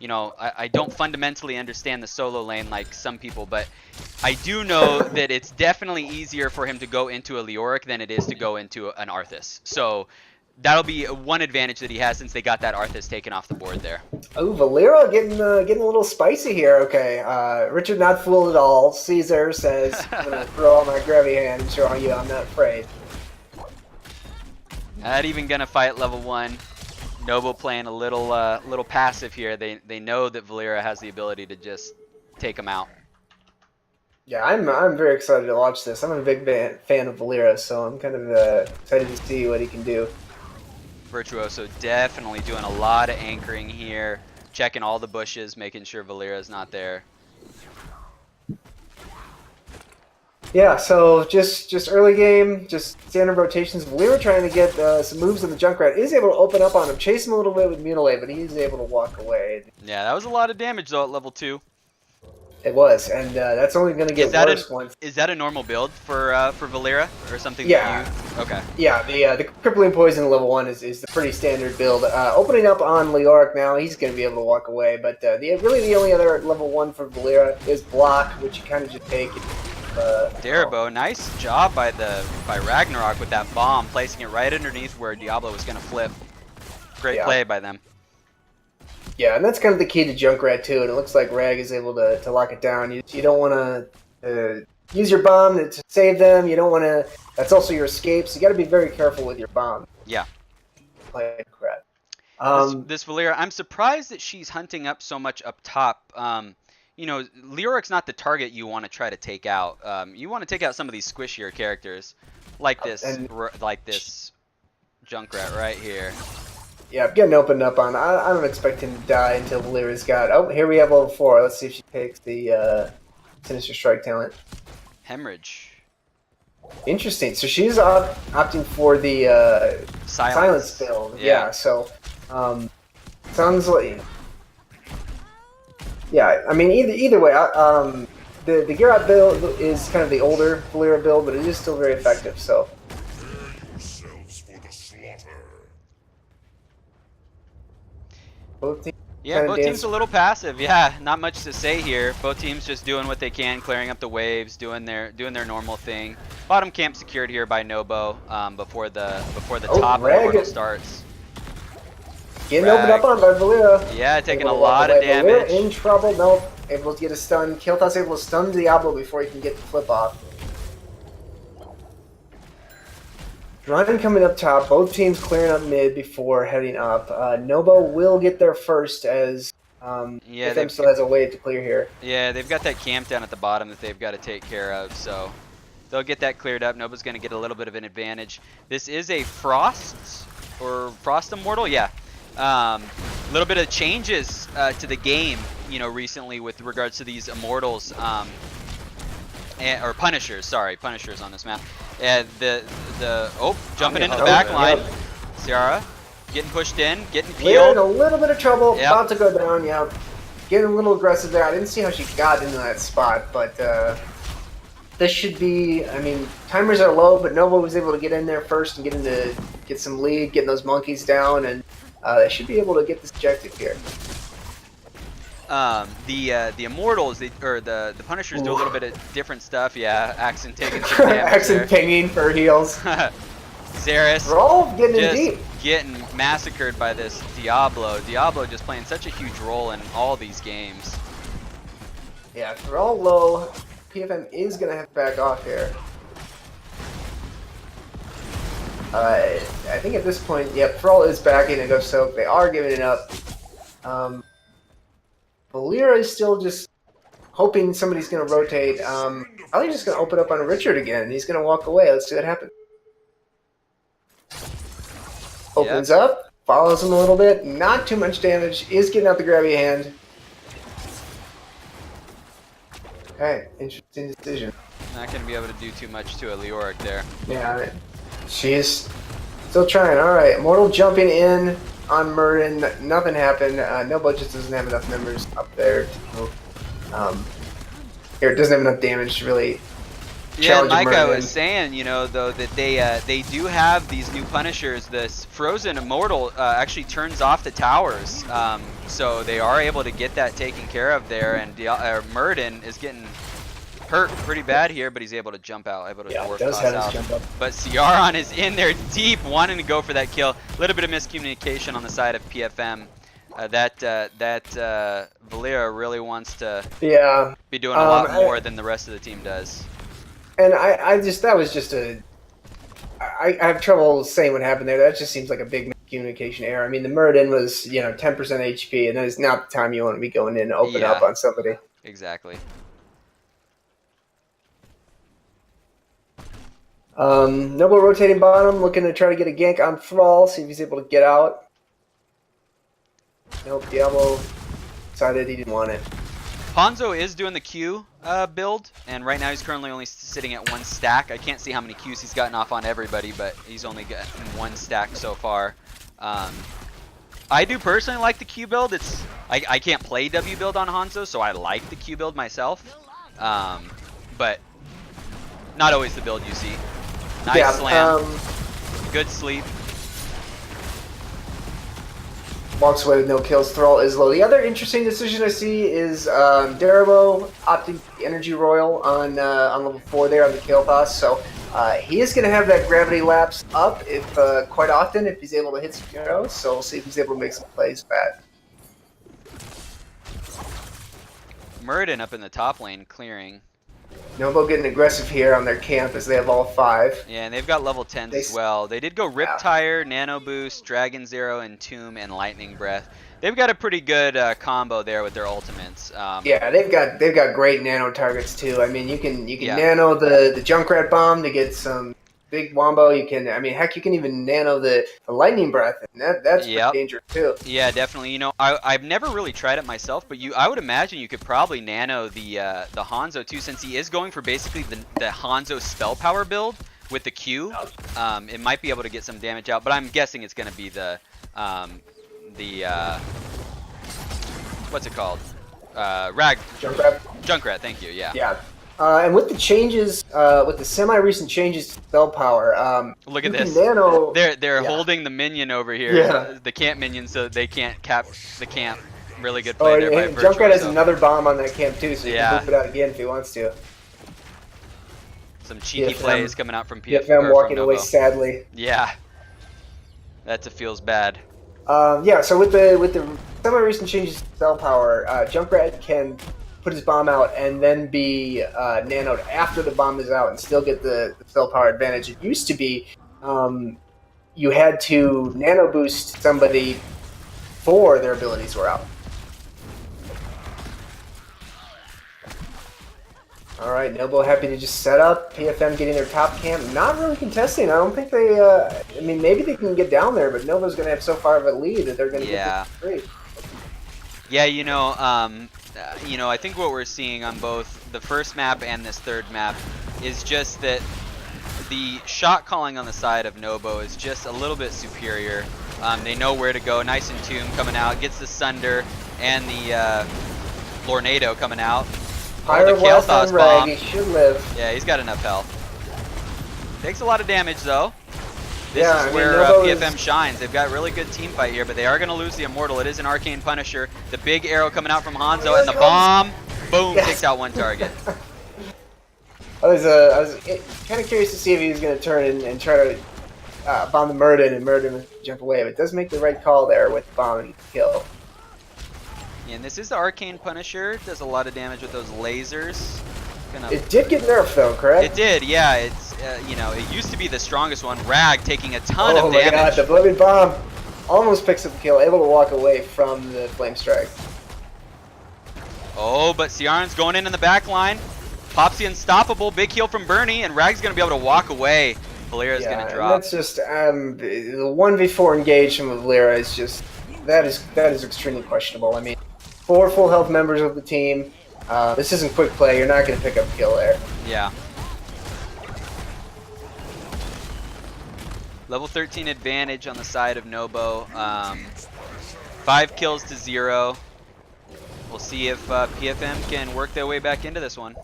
I don't fundamentally understand the solo lane like some people, but I do know that it's definitely easier for him to go into a Leoric than it is to go into an Arthas. So that'll be one advantage that he has since they got that Arthas taken off the board there. Oh, Valeera getting a little spicy here. Okay, Richard not fooled at all. Caesar says, I'm gonna throw out my grabby hand and show you I'm not afraid. Not even gonna fight level 1. Nobo playing a little passive here. They know that Valeera has the ability to just take him out. Yeah, I'm very excited to watch this. I'm a big fan of Valeera, so I'm kind of excited to see what he can do. Virtuoso definitely doing a lot of anchoring here, checking all the bushes, making sure Valeera's not there. Yeah, so just early game, just standard rotations. Valeera trying to get some moves on the Junkrat. Is able to open up on him, chase him a little bit with Mutilate, but he's able to walk away. Yeah, that was a lot of damage though at level 2. It was, and that's only going to get worse once. Is that a normal build for Valeera or something? Yeah. That you, okay. Yeah, the Crippling Poison level 1 is the pretty standard build. Opening up on Leoric now, he's going to be able to walk away, but really the only other level 1 for Valeera is Block, which you kind of just take. Daribo, nice job by Ragnarok with that bomb, placing it right underneath where Diablo was going to flip. Great play by them. Yeah, and that's kind of the key to Junkrat too, and it looks like Rag is able to lock it down. You don't want to use your bomb to save them. You don't want to. That's also your escape, so you got to be very careful with your bomb. Yeah. Like crap. This Valeera, I'm surprised that she's hunting up so much up top. Leoric's not the target you want to try to take out. You want to take out some of these squishier characters, like this Junkrat right here. Yeah, I'm getting opened up on. I don't expect him to die until Valeera's got. Oh, here we have level 4. Let's see if she takes the Sinister Strike talent. Hemorrhage. Interesting. So she's opting for the silence build. Yeah. So sounds like. Yeah, I mean either way, the Geralt build is kind of the older Valeera build, but it is still very effective. So. Both teams a little passive. Yeah, not much to say here. Both teams just doing what they can, clearing up the waves, doing their normal thing. Bottom camp secured here by Nobo before the top orbital starts. Getting opened up on by Valeera. Yeah, taking a lot of damage. Valeera in trouble. No, able to get a stun. Kael'thas able to stun Diablo before he can get the flip off. Ryan coming up top, both teams clearing up mid before heading up. Nobo will get there first as PFM still has a wave to clear here. Yeah, they've got that camp down at the bottom that they've got to take care of, so they'll get that cleared up. Nobo's going to get a little bit of an advantage. This is a Frost Immortal, yeah. A little bit of changes to the game, recently with regards to these Immortals. Or Punishers, sorry, Punishers on this map. And jumping into the back line, Ciara. Getting pushed in, getting We're in a peeled. little bit of trouble. Yep. About to go down. Yeah, getting a little aggressive there. I didn't see how she got into that spot, but this should be. I mean, timers are low, but Nobo was able to get in there first and get some lead, getting those monkeys down, and they should be able to get this objective here. The Immortals, or the Punishers do a little bit of different stuff. Yeah, Axon taking some damage Accent there. pinging for heals. Xeris We're all getting in just deep. getting massacred by this Diablo. Diablo just playing such a huge role in all these games. Yeah, if we're all low, PFM is going to have to back off here. I think at this point, yeah, Thrall is backing and go soak. They are giving it up. Valera is still just hoping somebody's going to rotate. Probably just going to open up on Richard again, and he's going to walk away. Let's see what happens. Opens up, follows him a little bit. Not too much damage. Is getting out the grabby hand. Okay, interesting decision. Not going to be able to do too much to a Leoric there. Yeah, she's still trying. All right, Immortal jumping in on Murden. Nothing happened. Nobo just doesn't have enough members up there to, here, it doesn't have enough damage to really Yeah, challenge like I Murden. was saying, you know, though, that they do have these new Punishers. This Frozen Immortal actually turns off the towers, so they are able to get that taken care of there. And Murden is getting hurt pretty bad here, but he's able to jump out, able to dwarf does toss have his out. jump up. But Ciaron is in there deep, wanting to go for that kill. A little bit of miscommunication on the side of PFM. Valera really wants to be doing a lot more than the rest of the team does. And I have trouble saying what happened there. That just seems like a big communication error. I mean, the Murden was, 10% HP, and that is not the time you want to be going in and open up on somebody. Exactly. Nobo rotating bottom, looking to try to get a gank on Thrall, see if he's able to get out. Nope, Diablo decided he didn't want it. Hanzo is doing the Q build, and right now he's currently only sitting at 1 stack. I can't see how many Qs he's gotten off on everybody, but he's only gotten 1 stack so far. I do personally like the Q build. I can't play W build on Hanzo, so I like the Q build myself. But not always the build you see. Nice slam. Good sleep. Walks away with no kills. Thrall is low. The other interesting decision I see is Darabo opting the Energy Royal on level 4 there on the kill toss. So he is going to have that gravity lapse up if quite often if he's able to hit some arrows. So we'll see if he's able to make some plays back. Murden up in the top lane clearing. Nobo getting aggressive here on their camp as they have all 5. Yeah, and they've got level 10s as well. They did go Riptire, Nano Boost, Dragon Zero, Entomb, and Lightning Breath. They've got a pretty good combo there with their ultimates. Yeah, they've got great nano targets too. I mean, you can nano the Junkrat bomb to get some big wombo. You can, heck, you can even nano the Lightning Breath, and that's pretty dangerous too. Yeah, definitely. I've never really tried it myself, but I would imagine you could probably nano the Hanzo too, since he is going for basically the Hanzo spell power build with the Q. It might be able to get some damage out, but I'm guessing it's going to be the what's it called? Junkrat. Thank you. Yeah. Yeah. And with the changes, with the semi-recent changes to spell power, look at this. Nano, they're holding the minion over here, the camp minion, so they can't cap the camp. Really good play there by Virtual. Junkrat has another bomb on that camp too, so he can move it out again if he wants to. Some cheeky plays coming out from PFM. PFM walking away sadly. Yeah, that feels bad. Yeah, so with the semi-recent changes to spell power, Junkrat can put his bomb out and then be nanoed after the bomb is out and still get the spell power advantage. It used to be you had to nano boost somebody before their abilities were out. All right, Nobo happy to just set up. PFM getting their top camp. Not really contesting. I don't think they... maybe they can get down there, but Nobo's going to have so far of a lead that they're going to get free. Yeah, I think what we're seeing on both the first map and this third map is just that the shot calling on the side of Nobo is just a little bit superior. They know where to go. Nice and Tomb coming out. Gets the Sunder and the Lornado coming out. Fire the blast Kael'Thas on Rag. bomb. He should live. Yeah, he's got enough health. Takes a lot of damage though. This Yeah, is I where mean, Nobo PFM is... shines. They've got really good team fight here, but they are going to lose the Immortal. It is an Arcane Punisher. The big arrow coming out from Hanzo, and the bomb, boom, Yes. takes out one target. I was kind of curious to see if he was going to turn and try to bomb the Murden and Murden jump away, but it does make the right call there with the bomb and kill. And this is the Arcane Punisher. Does a lot of damage with those lasers. It did get nerfed though, correct? It did, yeah. It's it used to be the strongest one. Rag taking a ton Oh of my damage. god, the Blooded Bomb almost picks up the kill, able to walk away from the Flame Strike. Oh, but Ciaran's going in the back line. Pops the Unstoppable, big heal from Bernie, and Rag's going to be able to walk away. Valera's going to drop. That's just, the 1v4 engagement with Valera is just, that is extremely questionable. I mean, 4 full health members of the team. This isn't quick play, you're not going to pick up a kill there. Yeah. Level 13 advantage on the side of Nobo. 5 kills to 0. We'll see if PFM can work their way back into this one.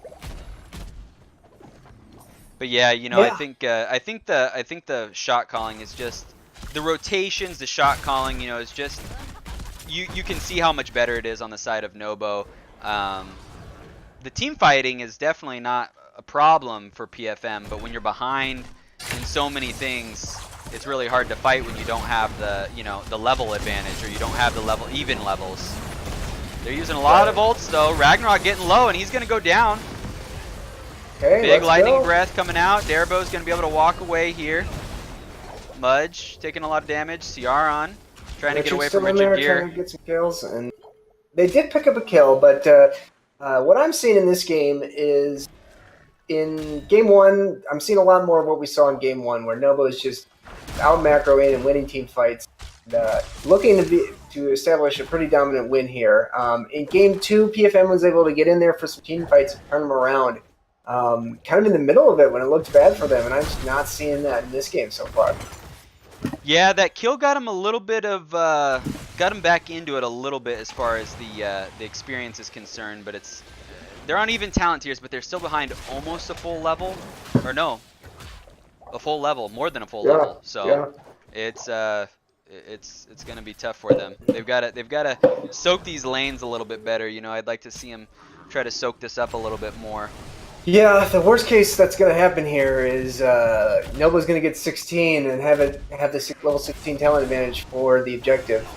But yeah, you know, Yeah. I think the shot calling is just the rotations, the shot calling, you know, is just you can see how much better it is on the side of Nobo. The team fighting is definitely not a problem for PFM, but when you're behind in so many things, it's really hard to fight when you don't have the, you know, the level advantage, or you don't have the even levels. They're using a lot of ults though. Ragnarok getting low, and he's gonna go down. Okay, Big let's lightning go. breath coming out. Darbo's gonna be able to walk away here. Mudge taking a lot of damage. Ciaran trying to get away still from in Richard there, Gere. trying to get some kills, and they did pick up a kill, but what I'm seeing in this game is, in game 1, I'm seeing a lot more of what we saw in game 1, where Nobo is just out macroing and winning team fights, and, looking to establish a pretty dominant win here. In game 2, PFM was able to get in there for some team fights and turn them around, kind of in the middle of it when it looked bad for them, and I'm just not seeing that in this game so far. Yeah, that kill got him a little bit of got him back into it a little bit as far as the experience is concerned, but they're on even talent tiers, but they're still behind almost a full level, or no, a full level, more than a full level. So it's gonna be tough for them. They've got to soak these lanes a little bit better. You know, I'd like to see them try to soak this up a little bit more. Yeah, the worst case that's going to happen here is Nobo's going to get 16 and have this level 16 talent advantage for the objective.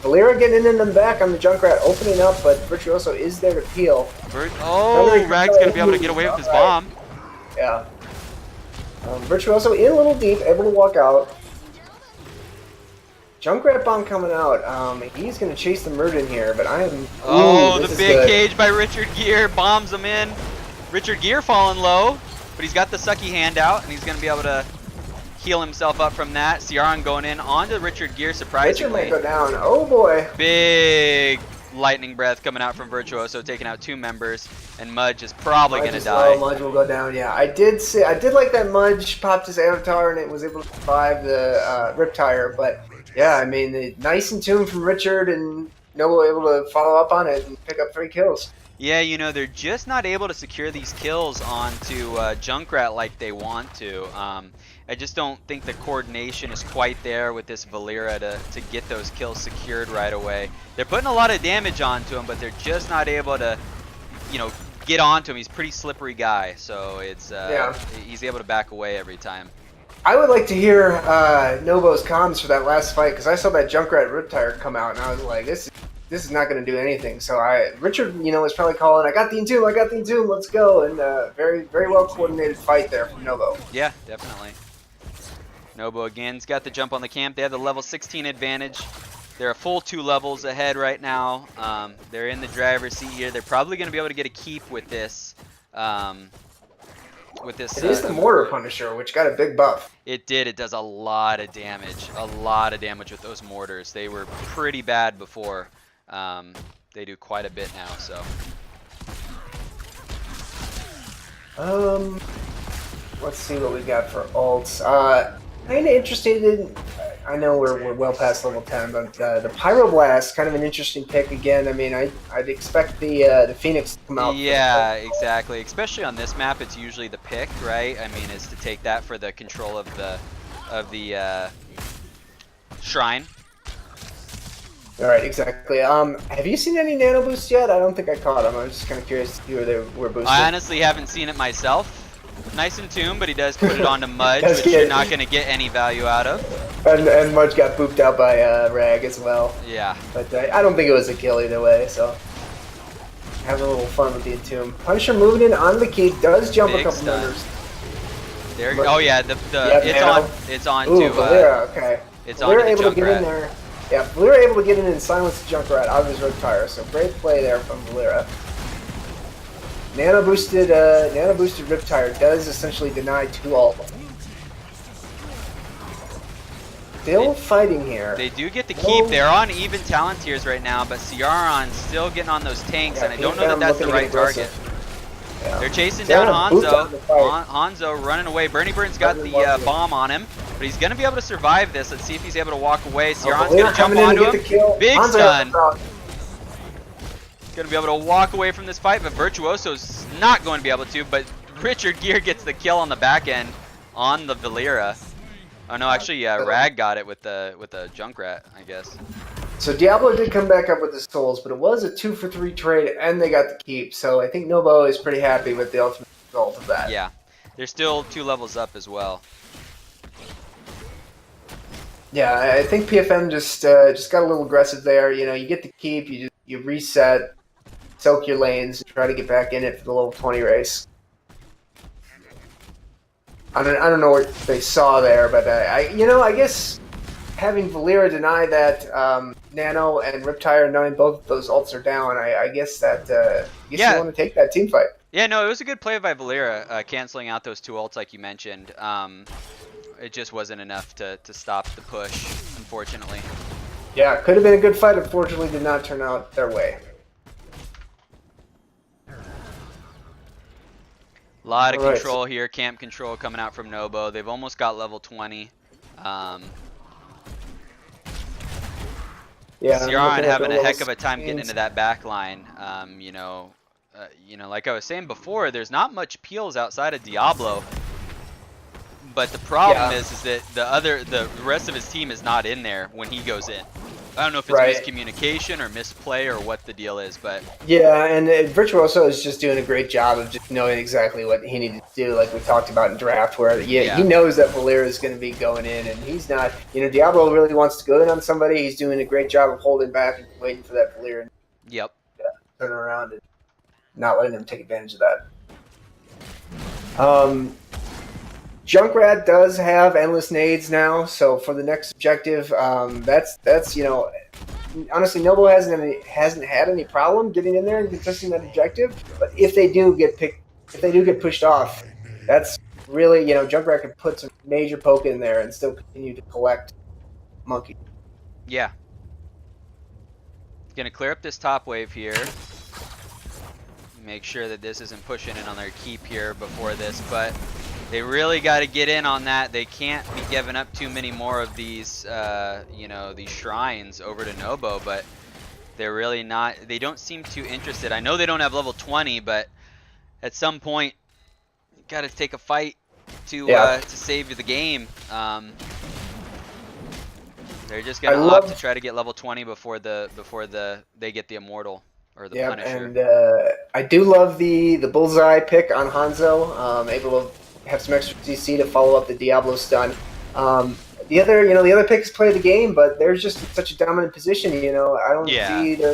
Valera getting in them back on the Junkrat, opening up, but Virtuoso is there to peel. Oh, Rag's going to be able to get away with his bomb. Yeah. Virtuoso in a little deep, able to walk out. Junkrat bomb coming out. He's going to chase the Murden here, but I am... Oh, this the is big good. cage by Richard Gere bombs him in. Richard Gere falling low, but he's got the sucky hand out, and he's going to be able to heal himself up from that. Ciaran going in onto Richard Gere, surprisingly. Richard might go down. Oh boy. Big lightning breath coming out from Virtuoso, taking out 2 members, and Mudge is probably going to die. Mudge will go down. Yeah, I did like that Mudge popped his avatar and it was able to survive the Riptire. But yeah, I mean, nice and tuned from Richard, and Nobo able to follow up on it and pick up 3 kills. Yeah, you know, they're just not able to secure these kills onto Junkrat like they want to. I just don't think the coordination is quite there with this Valera to get those kills secured right away. They're putting a lot of damage onto him, but they're just not able to, you know, get onto him. He's a pretty slippery guy, so it's he's able to back away every time. I would like to hear Nobo's comms for that last fight, because I saw that Junkrat Riptire come out, and I was like, this is not going to do anything. So Richard, you know, was probably calling, I got the Entomb, let's go. And very, very well coordinated fight there from Nobo. Yeah, definitely. Nobo again's got the jump on the camp. They have the level 16 advantage. They're a full 2 levels ahead right now. They're in the driver's seat here. They're probably going to be able to get a keep with this. It is the Mortar Punisher, which got a big buff. It did. It does a lot of damage. A lot of damage with those mortars. They were pretty bad before. They do quite a bit now, so. Let's see what we got for ults. Kind of interested in I know we're well past level 10, but the Pyroblast, kind of an interesting pick again. I mean, I'd expect the Phoenix to come out for the fight. Yeah, exactly. Especially on this map, it's usually the pick, right? I mean, is to take that for the control of the shrine. All right, exactly. Have you seen any nano boosts yet? I don't think I caught them. I was just kind of curious to see where they were boosted. I honestly haven't seen it myself. Nice and tuned, but he does put it onto Mudge, That's which you're good. not going to get any value out of. And Mudge got booped out by Rag as well. Yeah. But I don't think it was a kill either way, so having a little fun with the Entomb. Punisher moving in on the keep, does jump Big a couple stun. numbers. There. But- Oh yeah, it's on Ooh, to Valera, okay. it's on Valera to the able to get in Junkrat. there. Yeah, Valera able to get in and silence the Junkrat out of his Riptire, so great play there from Valera. Nano boosted Riptire does essentially deny 2 ult. Still fighting here. They do get the keep. They're on even talent tiers right now, but Ciaron's still getting on those tanks, Yeah, and I don't know PFM that that's the looking right to get target. aggressive. Yeah. They're chasing They're down on boots Hanzo. on the fight. Hanzo running away. Bernie Burns got Doesn't the want to. bomb on him, but he's going to be able to survive this. Let's see if he's able to walk away. Ciaron's Valera going to jump coming in to onto get him. the kill. Big Hanzo stun. out. Going to be able to walk away from this fight, but Virtuoso's not going to be able to, but Richard Gere gets the kill on the back end on the Valera. Oh no, actually, Rag got it with the Junkrat, I guess. So Diablo did come back up with his souls, but it was a 2-for-3 trade, and they got the keep. So I think Nobo is pretty happy with the ultimate result of that. Yeah, they're still 2 levels up as well. Yeah, I think PFM just got a little aggressive there. You know, you get the keep, you reset, soak your lanes, and try to get back in it for the level 20 race. I don't know what they saw there, but I guess having Valera deny that Nano and Riptire, knowing both of those ults are down, I guess that you want to take that team fight. Yeah, no, it was a good play by Valera, canceling out those 2 ults like you mentioned. It just wasn't enough to stop the push, unfortunately. Yeah, could have been a good fight. Unfortunately, did not turn out their way. A lot of All right, control here, camp control coming out from Nobo. They've almost got level 20. Yeah, Ciaron having a heck of a time getting into that back line. You know, like I was saying before, there's not much peels outside of Diablo. But the problem is that the rest of his team is not in there when he goes in. I don't know if it's miscommunication or misplay or what the deal is, but yeah, and Virtuoso is just doing a great job of just knowing exactly what he needed to do, like we talked about in draft, where he knows that Valera is going to be going in, and he's not. You know, Diablo really wants to go in on somebody. He's doing a great job of holding back and waiting for that Valera to turn around and not letting them take advantage of that. Junkrat does have endless nades now, so for the next objective, that's you know, honestly, Nobo hasn't had any problem getting in there and contesting that objective. But if they do get pushed off, that's really, you know, Junkrat can put some major poke in there and still continue to collect monkey. yeah. Gonna clear up this top wave here. Make sure that this isn't pushing in on their keep here before this, but they really got to get in on that. They can't be giving up too many more of these, you know, these shrines over to Nobo, but they're really not. They don't seem too interested. I know they don't have level 20, but at some point, you got to take a fight to save the game. They're just gonna opt to try to get level 20 before they get the immortal or the Punisher. And I do love the bullseye pick on Hanzo. Able to have some extra CC to follow up the Diablo stun. The other picks play the game, but they're just in such a dominant position. You know, I don't see there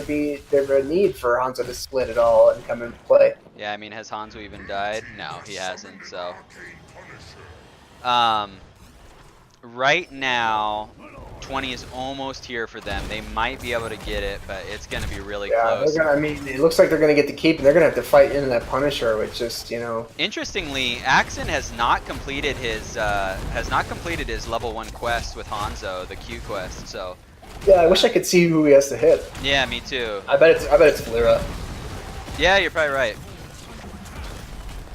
a need for Hanzo to split at all and come into play. Yeah, I mean, has Hanzo even died? No, he hasn't. So, right now, 20 is almost here for them. They might be able to get it, but it's going to be really close. I mean, it looks like they're going to get the keep, and they're going to have to fight into that Punisher, which just, you know. Interestingly, Axon has not completed his level 1 quest with Hanzo, the Q quest. So. Yeah, I wish I could see who he has to hit. Yeah, me too. I bet it's Valera. Yeah, you're probably right.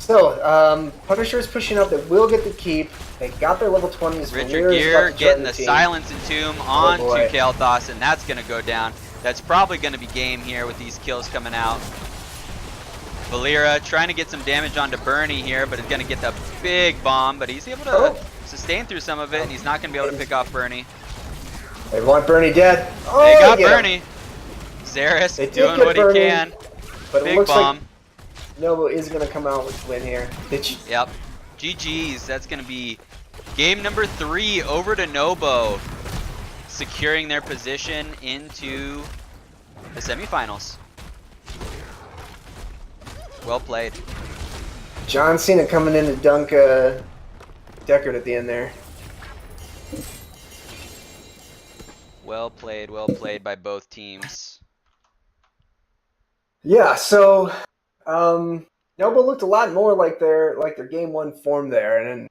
So, Punisher's pushing up. They will get the keep. They got their level 20s. Richard Valera's Gere about to join getting the the team. Silence and Tomb Oh, onto boy. Kael'thas, and that's going to go down. That's probably going to be game here with these kills coming out. Valera trying to get some damage onto Bernie here, but is going to get the big bomb, but he's able to sustain through some of it, and he's not going to be able to pick off Bernie. They want Bernie dead. Oh, They got get him. Bernie. Xeris They did doing get what Bernie, he can. But it Big looks bomb. like Nobo is going to come out with the win here. Yep. GG's. That's going to be game number 3 over to Nobo, securing their position into the semifinals. Well played. John Cena coming in to dunk Deckard at the end there. Well played by both teams. Yeah, so Nobo looked a lot more like their game 1 form there, and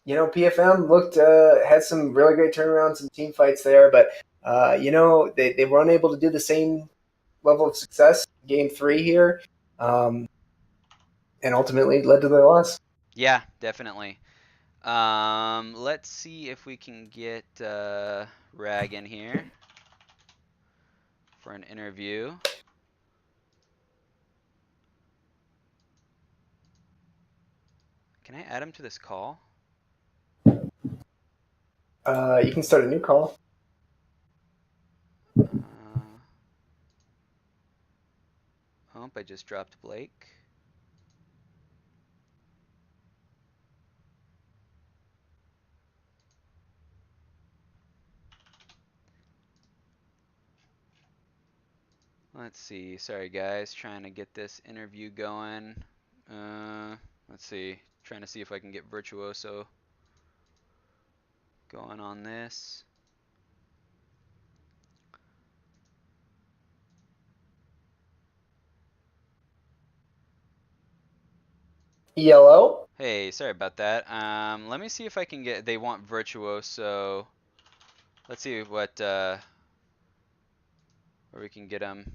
PFM looked had some really great turnarounds, some team fights there, but they were unable to do the same level of success in game 3 here, and ultimately led to their loss. Yeah, definitely. Let's see if we can get Rag in here for an interview. Can I add him to this call? You can start a new call. I just dropped Blake. Let's see. Sorry, guys. Trying to get this interview going. Let's see. Trying to see if I can get Virtuoso going on this. Yellow. Hey, sorry about that. Let me see if I can get. They want Virtuoso. Let's see what where we can get them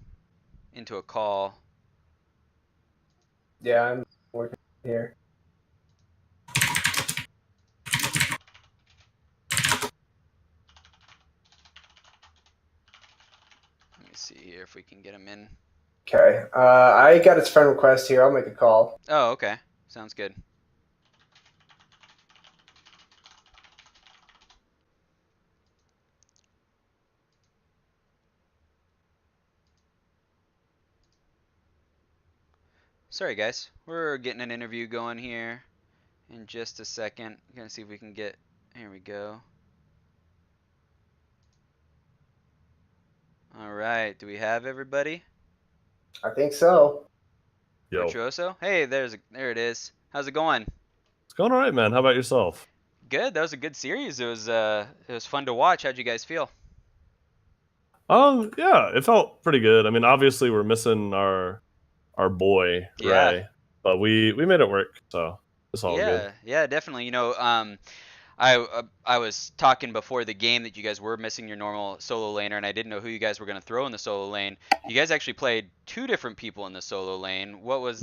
into a call. Yeah, I'm working here. Let me see here if we can get him in. Okay. I got its friend request here. I'll make a call. Oh, okay. Sounds good. Sorry, guys. We're getting an interview going here in just a second. Gonna see if we can get. Here we go. All right. Do we have everybody? I think so. Yo. Virtuoso. Hey, there it is. How's it going? It's going all right, man. How about yourself? Good. That was a good series. It was fun to watch. How'd you guys feel? Yeah, it felt pretty good. I mean, obviously we're missing our boy Yeah. Ray, but we made it work, so it's all good. Yeah, definitely. I was talking before the game that you guys were missing your normal solo laner, and I didn't know who you guys were gonna throw in the solo lane. You guys actually played 2 different people in the solo lane. Was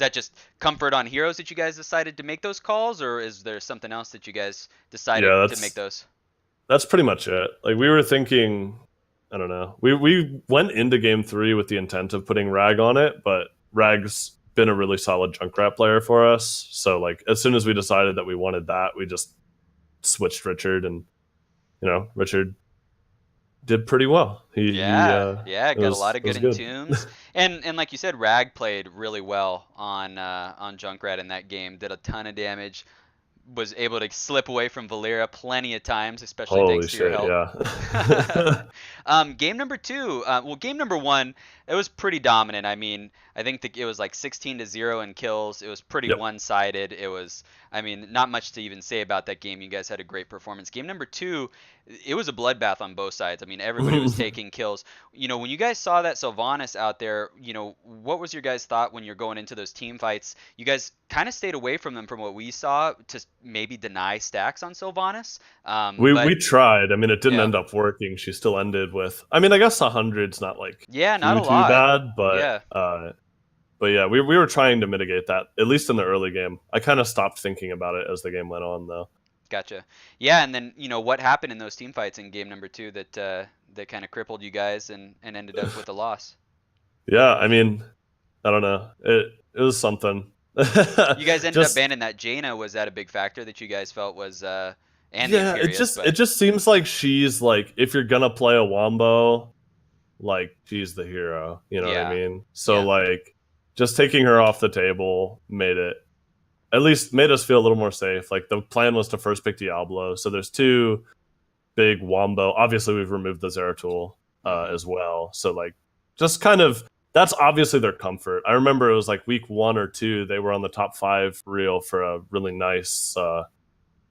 that just comfort on heroes that you guys decided to make those calls, or is there something else that you guys decided to make those? That's pretty much it. Like we were thinking, I don't know. We went into game 3 with the intent of putting Rag on it, but Rag's been a really solid Junkrat player for us. So like as soon as we decided that we wanted that, we just switched Richard, and Richard did pretty well. Got a lot of good good. intunes. and like you said, Rag played really well on Junkrat in that game. Did a ton of damage. Was able to slip away from Valera plenty of times, especially Holy thanks to your shit, help. yeah. Game number 2, game number 1, it was pretty dominant. I mean, I think it was like 16-0 in kills. It was pretty one-sided. It was, I mean, not much to even say about that game. You guys had a great performance. Game number 2, it was a bloodbath on both sides. I mean, everybody was taking kills. When you guys saw that Sylvanas out there, what was your guys' thought when you're going into those team fights? You guys kind of stayed away from them from what we saw to maybe deny stacks on Sylvanas. We tried. I mean, it didn't end up working. She still ended with, I mean, I guess 100's not like not a too lot. bad, but But yeah, we were trying to mitigate that, at least in the early game. I kind of stopped thinking about it as the game went on, though. Gotcha. Yeah, and then what happened in those team fights in game number 2 that kind of crippled you guys and ended up with a loss? Yeah, I mean, I don't know. It was something. You guys ended up Just banning that Jaina. Was that a big factor that you guys felt was and the yeah, Imperious? it But just seems like she's like, if you're gonna play a Wombo, like she's the hero. You know what I yeah, mean? So yeah, like, just taking her off the table at least made us feel a little more safe. Like the plan was to first pick Diablo, so there's two big Wombo. Obviously, we've removed the Zeratul hmm as well. So like, just kind of that's obviously their comfort. I remember it was like week 1 or 2, they were on the top 5 reel for a really nice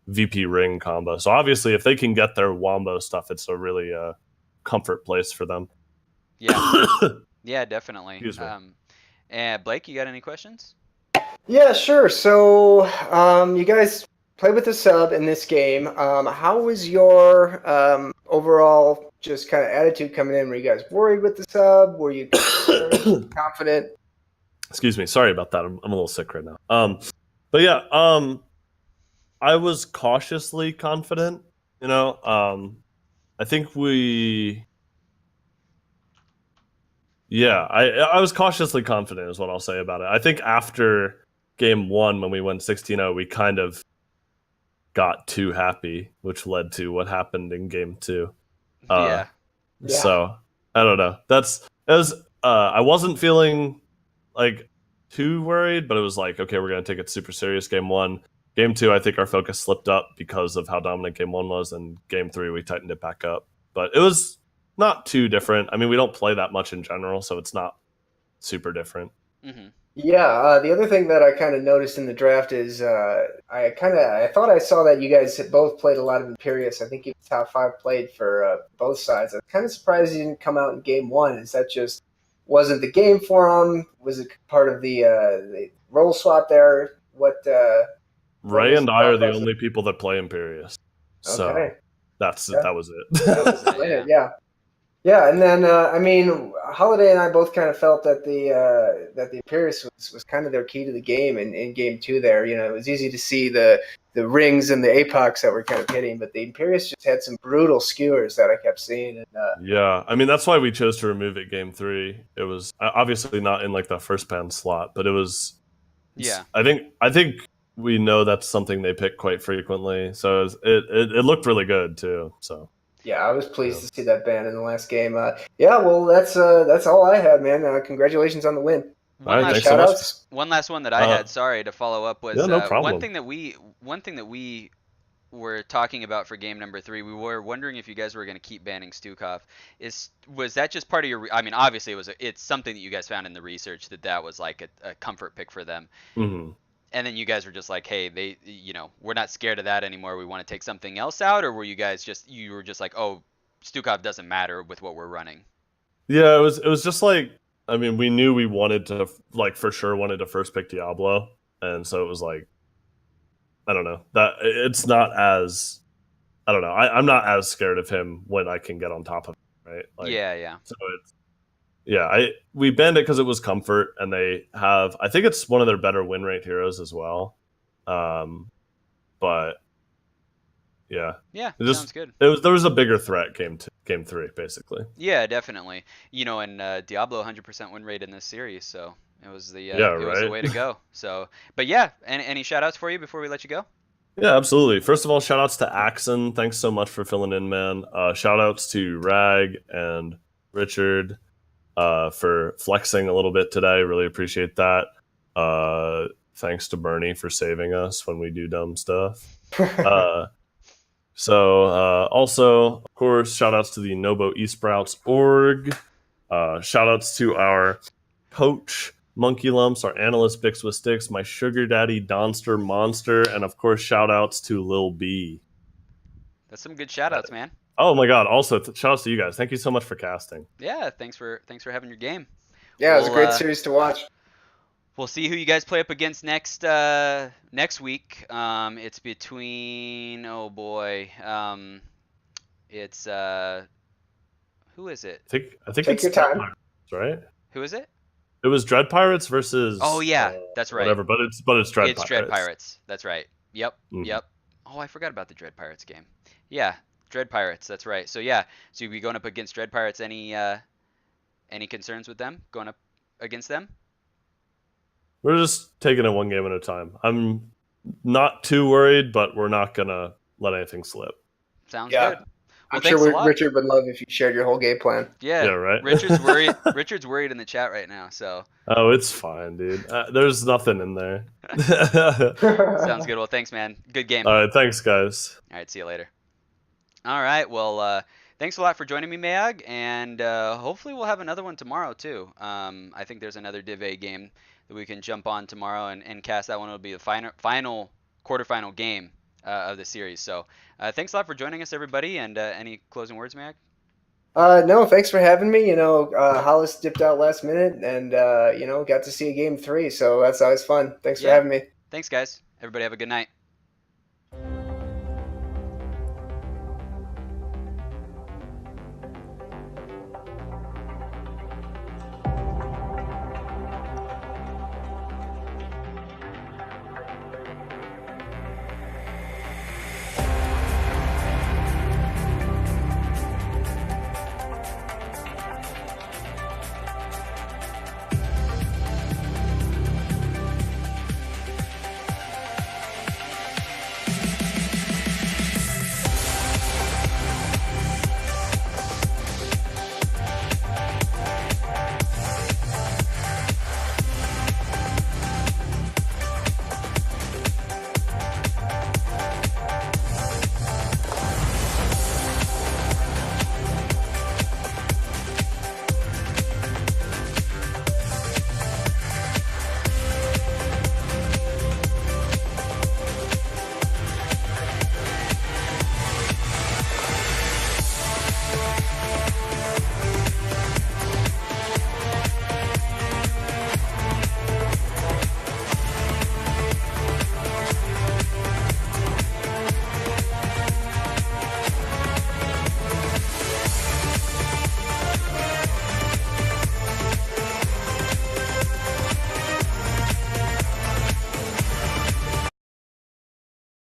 VP ring combo. So obviously, if they can get their Wombo stuff, it's a really comfort place for them. yeah, yeah, definitely. Excuse me. And Blake, you got any questions? Yeah, sure. So, you guys played with the sub in this game. How was your overall just kind of attitude coming in? Were you guys worried with the sub? Were you confident? Excuse me. Sorry about that. I'm a little sick right now. But yeah, I was cautiously confident. You know, I think I was cautiously confident is what I'll say about it. I think after game 1, when we went 16-0, we kind of got too happy, which led to what happened in game 2. Yeah, Yeah. So I don't know. I wasn't feeling like too worried, but it was like, okay, we're gonna take it super serious. Game 1, game 2, I think our focus slipped up because of how dominant game 1 was, and game 3 we tightened it back up. But it was not too different. I mean, we don't play that much in general, so it's not super different. hmm Yeah, the other thing that I kind of noticed in the draft is I thought I saw that you guys had both played a lot of Imperious. I think you top 5 played for both sides. I'm kind of surprised you didn't come out in game 1. Is that just wasn't the game for them? Was it part of the role swap there? What Ray was and the I are thought the process? only people that play Imperious, Okay, so yeah, that was That it. was it. yeah, Yeah. yeah. Yeah, and then I mean, Holiday and I both kind of felt that the Imperius was kind of their key to the game in game 2. There, it was easy to see the rings and the apox that were kind of hitting, but the Imperius just had some brutal skewers that I kept seeing. And Yeah, I mean that's why we chose to remove it game 3. It was obviously not in like the first pan slot, but it was. Yeah. I think we know that's something they pick quite frequently, so it looked really good too. So yeah, I was yeah. pleased to see that ban in the last game. Yeah, well, that's all I had, man. Congratulations on the win. All One right, Any thanks last so much. one last one that I Uh, had. Sorry to follow up yeah, was no one problem. thing that we were talking about for game number 3. We were wondering if you guys were going to keep banning Stukov. Was that just part of your? I mean, obviously it's something that you guys found in the research that was like a comfort pick for them. Hmm. And then you guys were just like, hey, we're not scared of that anymore. We want to take something else out, or were you were just like, oh, Stukov doesn't matter with what we're running? Yeah, it was just like, I mean, we knew we wanted to like for sure wanted to first pick Diablo, and so it was like, I don't know, that it's not as, I don't know, I'm not as scared of him when I can get on top of him, right? Like, Yeah, yeah. so it's yeah, we banned it because it was comfort, and they have, I think it's one of their better win rate heroes as well. But yeah, Yeah, it sounds just good. there was a bigger threat game 3 basically. Yeah, definitely. And Diablo 100% win rate in this series, so Yeah, it was the right. way to go. So, but yeah, any shout outs for you before we let you go? Yeah, absolutely. First of all, shout outs to Axon. Thanks so much for filling in, man. Shout outs to Rag and Richard for flexing a little bit today. Really appreciate that. Thanks to Bernie for saving us when we do dumb stuff. Uh, also, of course, shout outs to the Nobo Esprouts org. Shout outs to our coach, Monkey Lumps, our analyst, Bix with Sticks, my sugar daddy, Donster Monster, and of course, shout outs to Lil B. That's some good shout outs, man. Oh my god, also, shout outs to you guys. Thank you so much for casting. Yeah, thanks for having your game. Yeah, it was a great series to watch. We'll see who you guys play up against next week. It's between it's who is it? I think Take it's your time. Templars, right? Who is it? It was Dread Pirates versus Oh yeah, that's right. whatever, but it's Dread It's Pirates. Dread Pirates. That's right. Yep. Mhm. Yep. Oh, I forgot about the Dread Pirates game. Yeah, Dread Pirates. That's right. So yeah, so you'll be going up against Dread Pirates. Any concerns with them going up against them? We're just taking it one game at a time. I'm not too worried, but we're not gonna let anything slip. Sounds Yeah. good. Well, I'm sure thanks a lot. Richard would love if you shared your whole game plan. Yeah, Yeah, right. Richard's worried. Richard's worried in the chat right now. So Oh, it's fine, dude. There's nothing in there. sounds good. Well, thanks, man. Good game. All right, thanks, guys. All right, see you later. All right, well, thanks a lot for joining me, Mayag, and hopefully we'll have another one tomorrow too. I think there's another Div A game that we can jump on tomorrow and cast that one. It'll be the final quarterfinal game of the series. So thanks a lot for joining us, everybody, and any closing words, Mayag? No, thanks for having me. Hollis dipped out last minute and, got to see a game 3, so that's always fun. Thanks for Yeah. having me. Thanks, guys. Everybody have a good night.